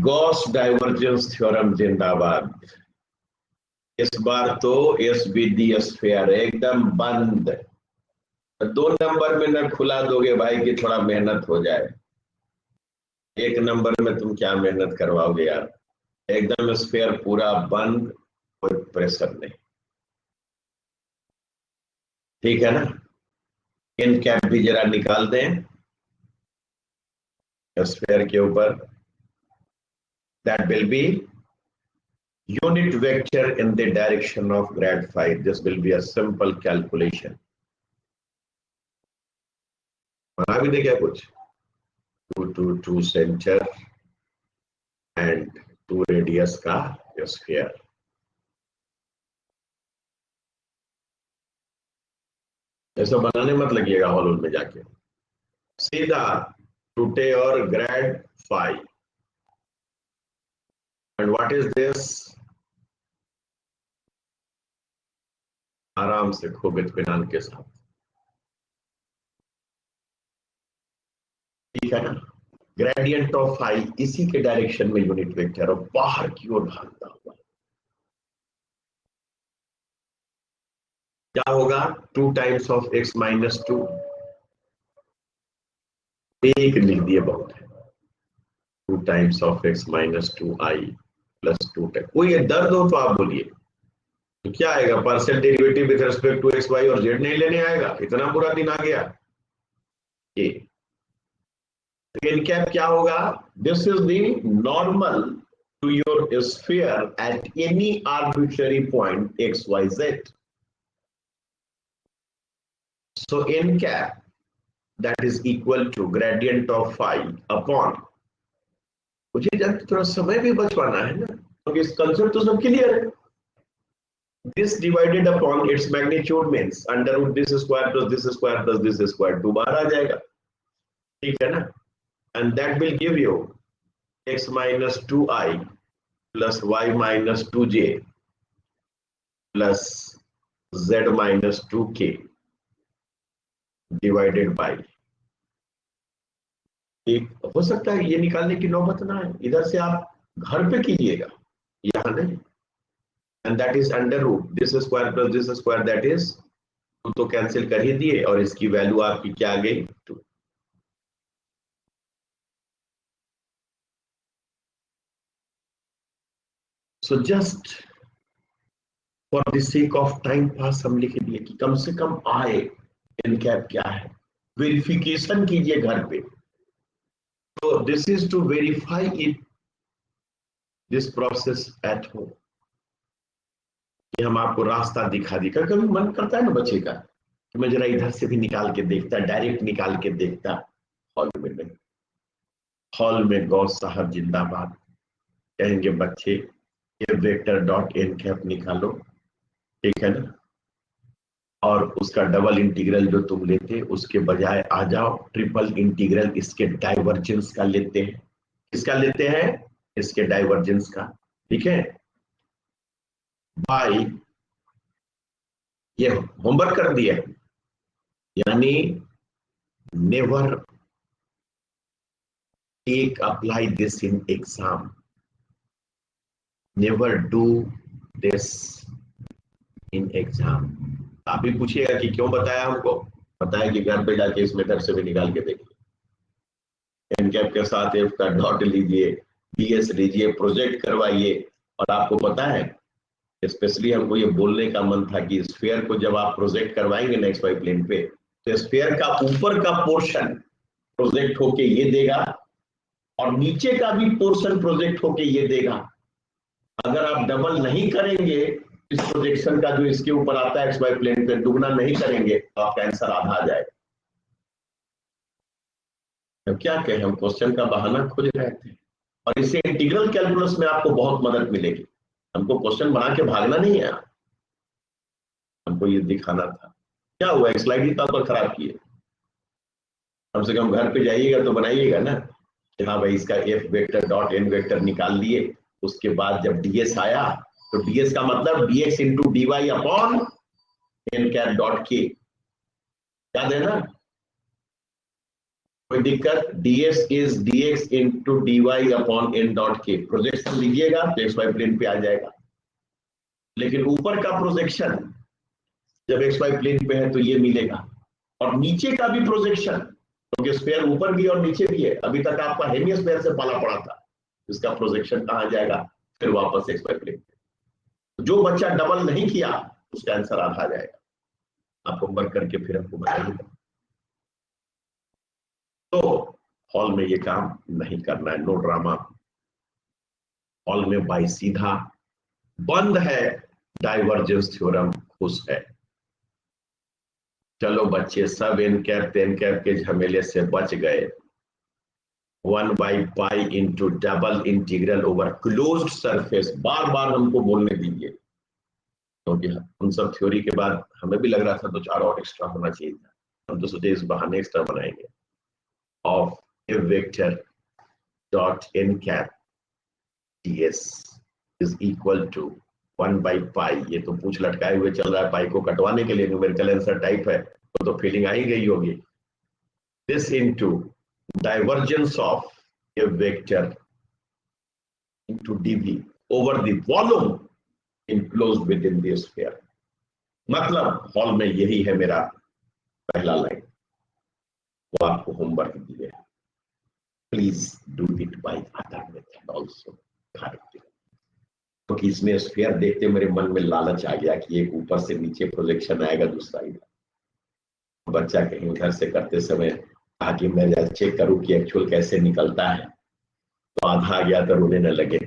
गॉस डाइवर्जेंस थ्योरम जिंदाबाद। इस बार तो SBD स्फीयर एकदम बंद। 2 नंबर में न खुला दोगे भाई कि थोड़ा मेहनत हो जाए। 1 नंबर में तुम क्या मेहनत करवाओगे यार। एकदम स्फीयर पूरा बंद, कोई प्रेशर नहीं। ठीक है ना। इन कैप भी जरा निकाल दें स्फीयर के ऊपर। That will B unit vector in the direction of grad phi. This will be a simple calculation. बना भी दे क्या कुछ? 2 center and 2 radius का sphere. ऐसा बनाने मत लगिएगा हॉल में जाके, सीधा टूटे और grad phi. And what is this? आराम से खूब इत्मीनान के साथ, ठीक है ना? ग्रेडियंट ऑफ फाई इसी के डायरेक्शन में यूनिट वेक्टर और बाहर की ओर भागता हुआ क्या होगा? 2 टाइम्स ऑफ x माइनस 2. एक लिख दिए बहुत है. 2 times of x minus 2i plus 2 time. कोई दर्द हो तो आप बोलिए. तो क्या आएगा? Partial derivative with respect to x y और जेड नहीं लेने आएगा. इतना बुरा दिन आ गया. ये इनकैप क्या होगा? This is the normal to your sphere at any arbitrary point x y z. So n cap that is equal to gradient of phi upon. मुझे जब थोड़ा समय भी बचवाना है ना, क्योंकि इस कंसेप्ट तो सब क्लियर है. This divided upon its magnitude means under root this square plus this square plus this square 2 बार आ जाएगा, ठीक है ना? And that will give you x minus 2i plus y minus 2j plus z minus 2k divided by. एक हो सकता है ये निकालने की नौबत ना है, इधर से आप घर पे कीजिएगा, यहां नहीं. And that is under root this square plus this square, that is 2 तो कैंसिल कर ही दिए और इसकी वैल्यू आपकी क्या आ गई? 2. So just for the sake of time pass हम लिख दिए कि कम से कम आए इनकैप क्या है. वेरिफिकेशन कीजिए घर पे. तो this is to verify it this process at home. हम आपको रास्ता दिखा दी. कभी मन करता है ना बच्चे का कि मैं जरा इधर से भी निकाल के देखता, डायरेक्ट निकाल के देखता. हॉल में नहीं. हॉल में गौ साहब जिंदाबाद. कहेंगे बच्चे ये वेक्टर डॉट एन कैप निकालो, ठीक है ना? और उसका डबल इंटीग्रल जो तुम लेते उसके बजाय आ जाओ ट्रिपल इंटीग्रल इसके डाइवर्जेंस का लेते हैं. किसका लेते हैं? इसके डाइवर्जेंस का, ठीक है? बाई ये होमवर्क कर दिया, यानी never take apply this in exam. Never do this in exam. आप भी पूछिएगा कि क्यों बताया हमको. बताया कि घर पे जाके इस मेथड से भी निकाल के देखिए. एनकैप के साथ एफ का डॉट लीजिए, डीएस लीजिए, प्रोजेक्ट करवाइए. और आपको पता है स्पेशली हमको ये बोलने का मन था कि स्फीयर को जब आप प्रोजेक्ट करवाएंगे ना एक्स वाई प्लेन पे, तो स्फीयर का ऊपर का पोर्शन प्रोजेक्ट होके ये देगा और नीचे का भी पोर्शन प्रोजेक्ट होके ये देगा. अगर आप डबल नहीं करेंगे इस प्रोजेक्शन का जो इसके ऊपर आता है एक्स वाई प्लेन पे, दुगना नहीं करेंगे तो आपका आंसर आधा आ जाएगा. तो क्या कहें, हम क्वेश्चन का बहाना खोज रहे थे और इससे इंटीग्रल कैलकुलस में आपको बहुत मदद मिलेगी. हमको क्वेश्चन बना के भागना नहीं है, हमको ये दिखाना था. क्या हुआ, एक स्लाइड ही पर खराब किए. कम से कम घर पे जाइएगा तो बनाइएगा ना कि हाँ भाई इसका f vector dot n vector निकाल लिए. उसके बाद जब डीएस आया तो डीएस का मतलब dx into dy upon n cap dot k. याद है ना? कोई दिक्कत? Ds is dx into dy upon n dot k. Projection लीजिएगा तो एक्स वाई प्लेन पे आ जाएगा. लेकिन ऊपर का प्रोजेक्शन जब एक्स वाई प्लेन पे है तो ये मिलेगा. और नीचे का भी प्रोजेक्शन, क्योंकि स्फीयर ऊपर भी और नीचे भी है. अभी तक आपका हेमिस्फीयर से पाला पड़ा था, इसका प्रोजेक्शन कहां जाएगा? फिर वापस एक्स वाई प्लेन पे. जो बच्चा डबल नहीं किया उसका आंसर आधा आ जाएगा. आप होमवर्क करके फिर हमको बताइएगा. तो हॉल में ये काम नहीं करना है. No drama. हॉल में बाई सीधा बंद है, डाइवर्जेंस थ्योरम खुश है। चलो बच्चे, सब एन कैप एन कैप के झमेले से बच गए। 1/π into double integral over closed surface, बार बार हमको बोलने दीजिए, क्योंकि उन सब थ्योरी के बाद हमें भी लग रहा था 2-4 और एक्स्ट्रा होना चाहिए था, हम तो सोचे इस बहाने एक्स्ट्रा बनाएंगे। Of A vector dot N cap ds is equal to 1/π, ये तो पूछ लटकाए हुए चल रहा है, पाई को कटवाने के लिए न्यूमेरिकल आंसर टाइप है, तो फीलिंग आ ही गई होगी। This into divergence of A vector into dv over the volume enclosed within the sphere। मतलब हॉल में यही है मेरा पहला लाइन, वो आपको होमवर्क दिए, please do it by other method also. क्योंकि इसमें स्फीयर देखते मेरे मन में लालच आ गया कि एक ऊपर से नीचे प्रोजेक्शन आएगा, दूसरा इधर। बच्चा कहीं उधर से करते समय कहा कि मैं चेक करूं कि एक्चुअल कैसे निकलता है, तो आधा आ गया तो रोने न लगे।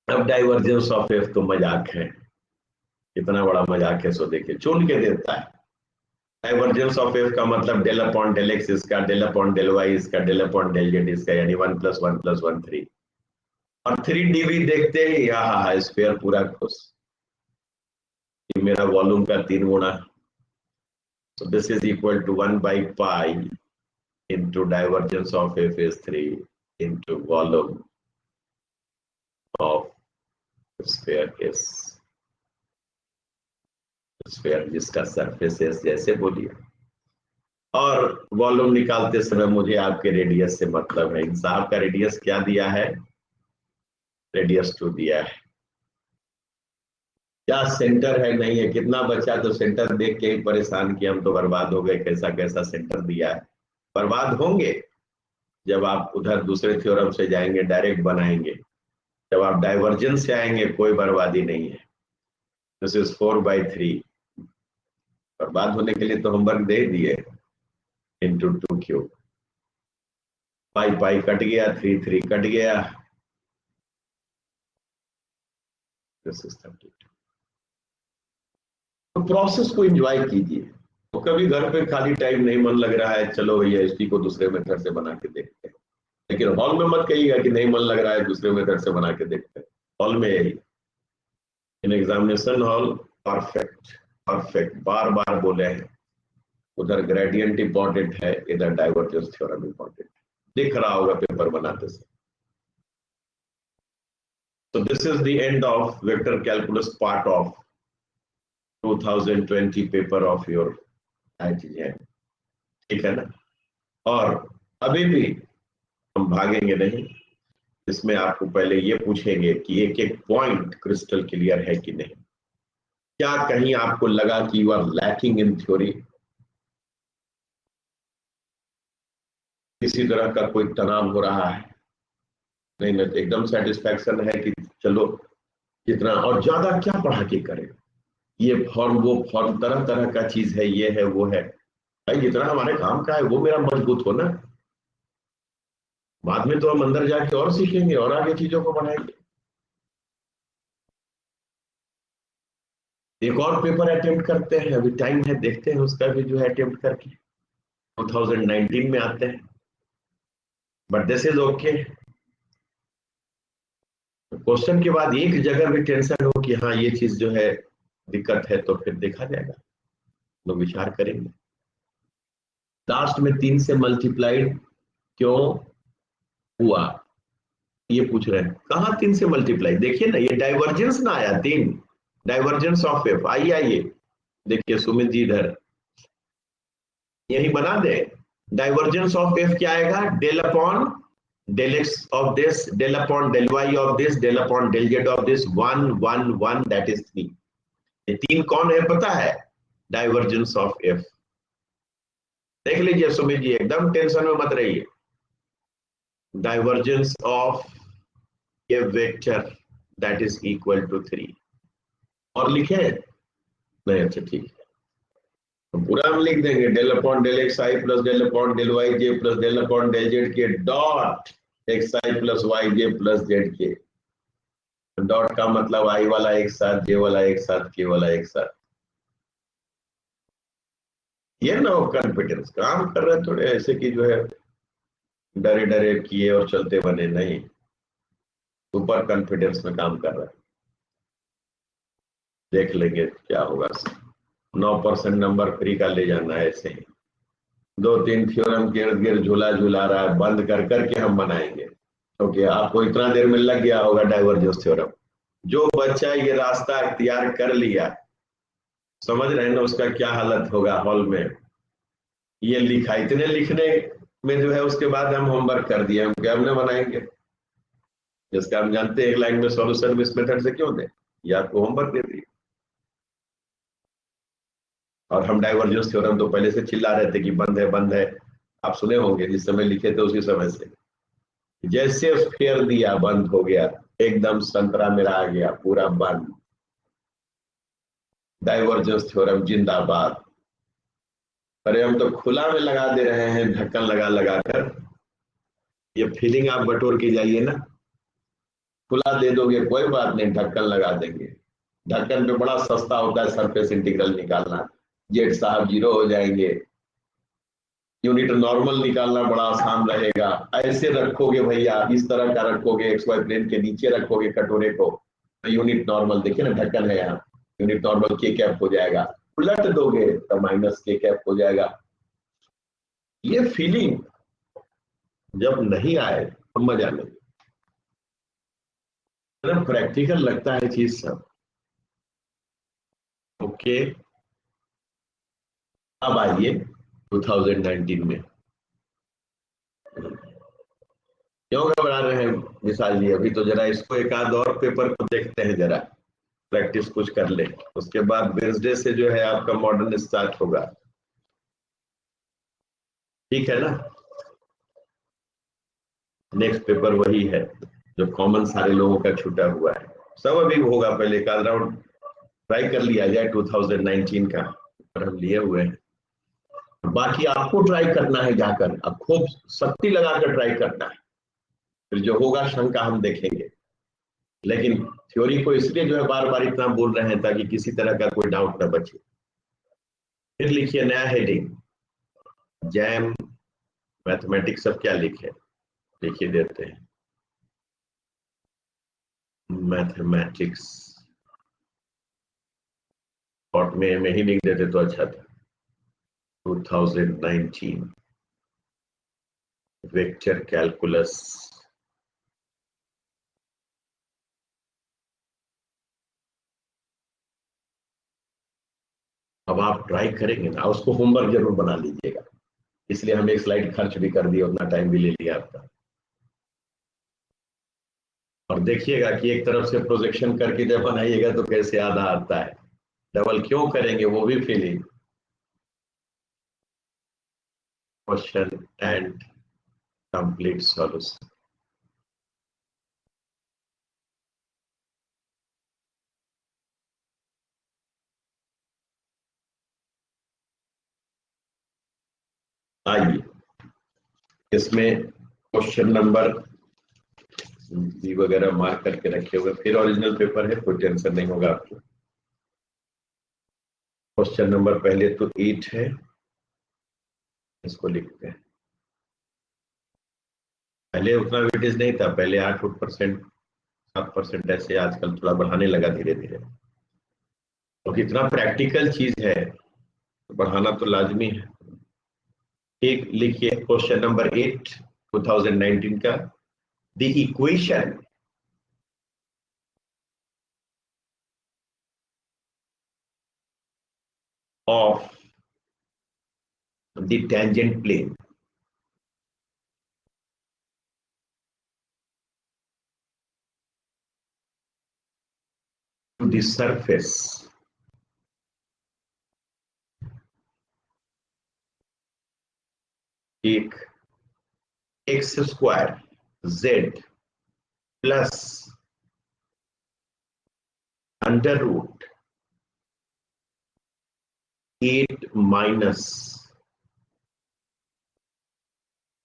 अब डाइवर्जेंस ऑफ एफ तो मजाक है, इतना बड़ा मजाक है, सो देखिए चुन के देता है। डाइवर्जेंस ऑफ एफ का मतलब डेल अपॉन डेल एक्स इसका, डेल अपॉन डेल वाई इसका, डेल अपॉन डेल जेड इसका, यानी 1 + 1 + 1 3। और 3 dv देखते ही हा स्फीयर पूरा खुश, कि मेरा वॉल्यूम का 3 गुना। So this is equal to 1/π into divergence of f is 3 into volume of sphere is sphere जिसका सरफेस है जैसे बोलिए। और वॉल्यूम निकालते समय मुझे आपके रेडियस से मतलब है। इन साहब का रेडियस क्या दिया है, रेडियस 2 दिया है। क्या सेंटर है, नहीं है। कितना बच्चा तो सेंटर देख के ही परेशान किया, हम तो बर्बाद हो गए, कैसा कैसा सेंटर दिया है। बर्बाद होंगे जब आप उधर दूसरे थ्योरम से जाएंगे, डायरेक्ट बनाएंगे। जब आप डाइवर्जेंस से आएंगे कोई बर्बादी नहीं है। This is 4/3। बर्बाद होने के लिए तो होमवर्क दे दिए, इंटू 2 क्यूब, पाई कट गया, 3 कट गया, दिस इज 32। तो प्रोसेस को एंजॉय कीजिए। तो कभी घर पे खाली टाइम नहीं मन लग रहा है, चलो भैया इसी को दूसरे मेथड से बना के देखते हैं। लेकिन हॉल में मत कहिएगा कि नहीं मन लग रहा है, दूसरे मेथड से बना के देखते हैं। हॉल में यही, in examination hall perfect perfect, बार बार बोले हैं। उधर ग्रेडियंट इंपॉर्टेंट है, इधर डाइवर्जेंस थ्योरम इंपॉर्टेंट, दिख रहा होगा पेपर बनाते से। So this is the end of vector calculus part of 2020 paper of your IIT, ठीक है ना। और अभी भी हम भागेंगे नहीं, इसमें आपको पहले ये पूछेंगे कि एक एक पॉइंट क्रिस्टल क्लियर है कि नहीं। क्या कहीं आपको लगा कि you are lacking in theory, किसी तरह का कोई तनाव हो रहा है? नहीं, एकदम सेटिस्फैक्शन है कि चलो जितना और ज्यादा क्या पढ़ा के करें, ये फॉर्म वो फॉर्म, तरह तरह का चीज है, ये है वो है। भाई जितना हमारे काम का है वो मेरा मजबूत हो ना, बाद में तो हम अंदर जाके और सीखेंगे और आगे चीजों को बढ़ाएंगे। एक और पेपर अटेम्प्ट करते हैं, अभी टाइम है, देखते हैं उसका भी जो है अटेम्प्ट करके 2019 में आते हैं। But this is okay. Question के बाद एक जगह भी टेंशन हो कि हाँ ये चीज जो है दिक्कत है, तो फिर देखा जाएगा, लोग विचार करेंगे। लास्ट में 3 से मल्टीप्लाइड क्यों हुआ ये पूछ रहे हैं। कहाँ 3 से मल्टीप्लाई, देखिए ना, ये डाइवर्जेंस ना आया 3, डाइवर्जेंस ऑफ एफ। आइए देखिए सुमित जी इधर यही बना दे। डाइवर्जेंस ऑफ एफ क्या आएगा, del upon del x of this, del upon del y of this, del upon del z of this, 1 1 1, that is 3। ये 3 कौन है पता है, डाइवर्जेंस ऑफ एफ। देख लीजिए सुमित जी, एकदम टेंशन में मत रहिए। Divergence of A vector that is equal to 3। और लिखे नहीं, अच्छा ठीक है, तो पूरा हम लिख देंगे, डेल अपॉन डेल एक्स आई plus del upon del Y जे plus del upon del Z K dot X आई प्लस वाई जे प्लस जेड के। डॉट का मतलब आई वाला एक साथ, जे वाला एक साथ, के वाला एक साथ। ये ना वो कॉन्फिडेंस काम कर रहे थोड़े ऐसे कि जो है डरे डरे किए और चलते बने, नहीं, सुपर कॉन्फिडेंस में काम कर रहा है। देख लेंगे क्या होगा। 9% नंबर फ्री का ले जाना है ऐसे ही। 2-3 थ्योरम के इर्द गिर्द झूला झूला रहा है, बंद कर करके हम बनाएंगे। ओके, आपको इतना देर में लग गया होगा डाइवर्जेंस थ्योरम। जो बच्चा ये रास्ता इख्तियार कर लिया, समझ रहे हैं ना उसका क्या हालत होगा हॉल में। ये लिखा, इतने लिखने में जो है उसके बाद हम होमवर्क कर दिए, हम क्या हमने बनाएंगे, जिसका हम जानते हैं एक लाइन में सॉल्यूशन इस मेथड से क्यों दें, ये आपको होमवर्क दे दिए। और हम डाइवर्जेंस थ्योरम तो पहले से चिल्ला रहे थे कि बंद है बंद है, आप सुने होंगे जिस समय लिखे थे उसी समय से। जैसे फेर दिया बंद हो गया, एकदम संतरा मेरा आ गया पूरा बंद। डाइवर्जेंस थ्योरम जिंदाबाद। अरे हम तो खुला में लगा दे रहे हैं ढक्कन लगा लगा कर। ये फीलिंग आप बटोर के जाइए ना, खुला दे दोगे कोई बात नहीं, ढक्कन लगा देंगे। ढक्कन पे बड़ा सस्ता होता है सरफेस इंटीग्रल निकालना, जेड साहब जीरो हो जाएंगे। यूनिट नॉर्मल निकालना बड़ा आसान रहेगा। ऐसे रखोगे भैया, इस तरह का रखोगे, एक्स वाई प्लेन के नीचे रखोगे कटोरे को, तो यूनिट नॉर्मल देखिए ना, ढक्कन है यहाँ, यूनिट नॉर्मल के कैप हो जाएगा। उलट दोगे तो माइनस के कैप हो जाएगा। ये फीलिंग जब नहीं आए तो मजा नहीं, प्रैक्टिकल लगता है चीज सब। ओके, अब आइए 2019 में। क्यों घबरा रहे हैं विशाल जी, अभी तो जरा इसको एक आध और पेपर को देखते हैं, जरा प्रैक्टिस कुछ कर ले, उसके बाद वेडनेसडे से जो है आपका मॉडर्न स्टार्ट होगा। ठीक है ना, नेक्स्ट पेपर वही है जो कॉमन सारे लोगों का छूटा हुआ है। सब अभी होगा, पहले एक आध राउंड ट्राई कर लिया जाए 2019 का, पर हम लिए हुए हैं। बाकी आपको ट्राई करना है जाकर, अब खूब शक्ति लगाकर ट्राई करना है, फिर जो होगा शंका हम देखेंगे। लेकिन थ्योरी को इसलिए जो है बार बार इतना बोल रहे हैं ताकि किसी तरह का कोई डाउट ना बचे। फिर लिखिए नया हेडिंग, जैम मैथमेटिक्स। अब क्या लिखे, लिखिए देते हैं मैथमेटिक्स, और में ही लिख देते तो अच्छा था। 2019 वेक्टर कैलकुलस। अब आप ट्राई करेंगे ना, उसको होमवर्क जरूर बना लीजिएगा, इसलिए हम एक स्लाइड खर्च भी कर दिए, उतना टाइम भी ले लिया आपका। और देखिएगा कि एक तरफ से प्रोजेक्शन करके जब बनाइएगा तो कैसे आधा आता है, डबल क्यों करेंगे वो भी feeling. Question and complete solution. आइए, इसमें क्वेश्चन नंबर बी वगैरह मार्क करके रखे हुए, फिर ओरिजिनल पेपर है, कोई टेंशन नहीं होगा आपको। क्वेश्चन नंबर पहले तो 8 है, इसको लिखते हैं। पहले उतना वेटेज नहीं था, पहले 8% 7% ऐसे, आजकल थोड़ा बढ़ाने लगा धीरे धीरे, तो इतना प्रैक्टिकल चीज है तो बढ़ाना तो लाजमी है। एक लिखिए क्वेश्चन नंबर 8 2019 का, the equation of the tangent plane to the surface एक X square Z plus under root 8 minus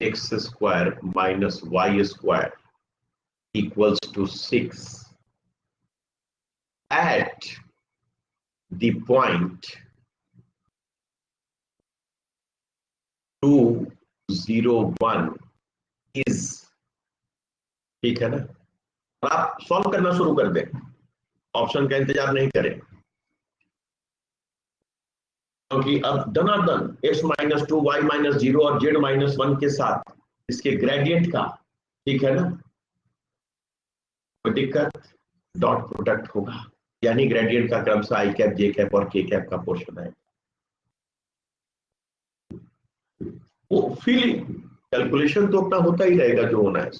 x square minus Y square equals to 6 at the point 201 is, ठीक है ना। और आप सॉल्व करना शुरू कर दें, ऑप्शन का इंतजार नहीं करें, क्योंकि अब धनाधन x-2 y-0 और z-1 के साथ इसके ग्रेडियंट का, ठीक है ना, कोई दिक्कत, डॉट प्रोडक्ट होगा, यानी ग्रेडियंट का क्रमशः आई कैप, जे कैप और के कैप का पोर्शन है। वो फीलिंग कैलकुलेशन तो अपना होता ही रहेगा जो होना है,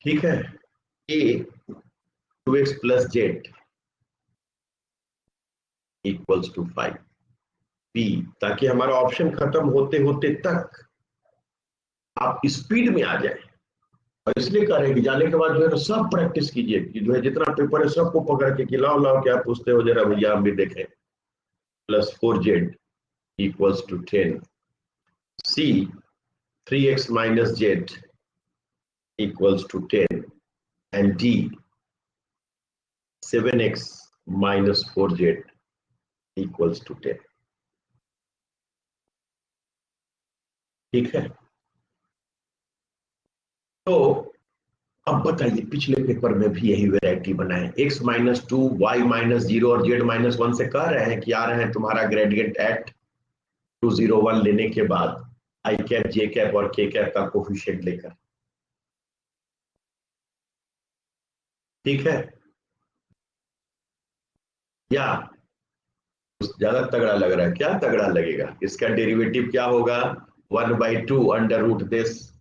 ठीक है। a 2x plus z equals to 5 b, ताकि हमारा ऑप्शन खत्म होते होते तक आप स्पीड में आ जाए। और इसलिए कह रहे हैं कि जाने के बाद जो है ना सब प्रैक्टिस कीजिए, कि जो है जितना पेपर है सबको पकड़ के कि लाओ लाओ क्या पूछते हो जरा भैया हम भी देखें। +4z equals to 10, c 3x minus z equals to 10, and d 7x minus 4z equals to 10, ठीक है। तो अब बताइए पिछले पेपर में भी यही वैरायटी बनाए, x-2 y-0 और z-1 से कह रहे हैं कि आ रहे हैं तुम्हारा ग्रेडियंट एट 201 लेने के बाद आई कैप, जे कैप और के कैप का कोफिशिएंट लेकर, ठीक है। या ज्यादा तगड़ा लग रहा है? क्या तगड़ा लगेगा, इसका डेरिवेटिव क्या होगा, 1/2 under root this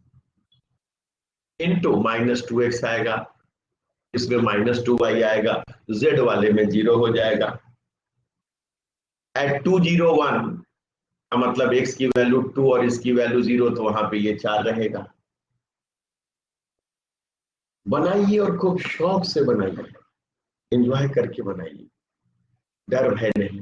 into -2x आएगा, इसमें -2y आएगा, z वाले में 0 हो जाएगा। एट 201 का मतलब x की वैल्यू 2 और इसकी वैल्यू 0, तो वहां पे ये 4 रहेगा। बनाइए और खूब शौक से बनाइए, एंजॉय करके बनाइए, डर है नहीं।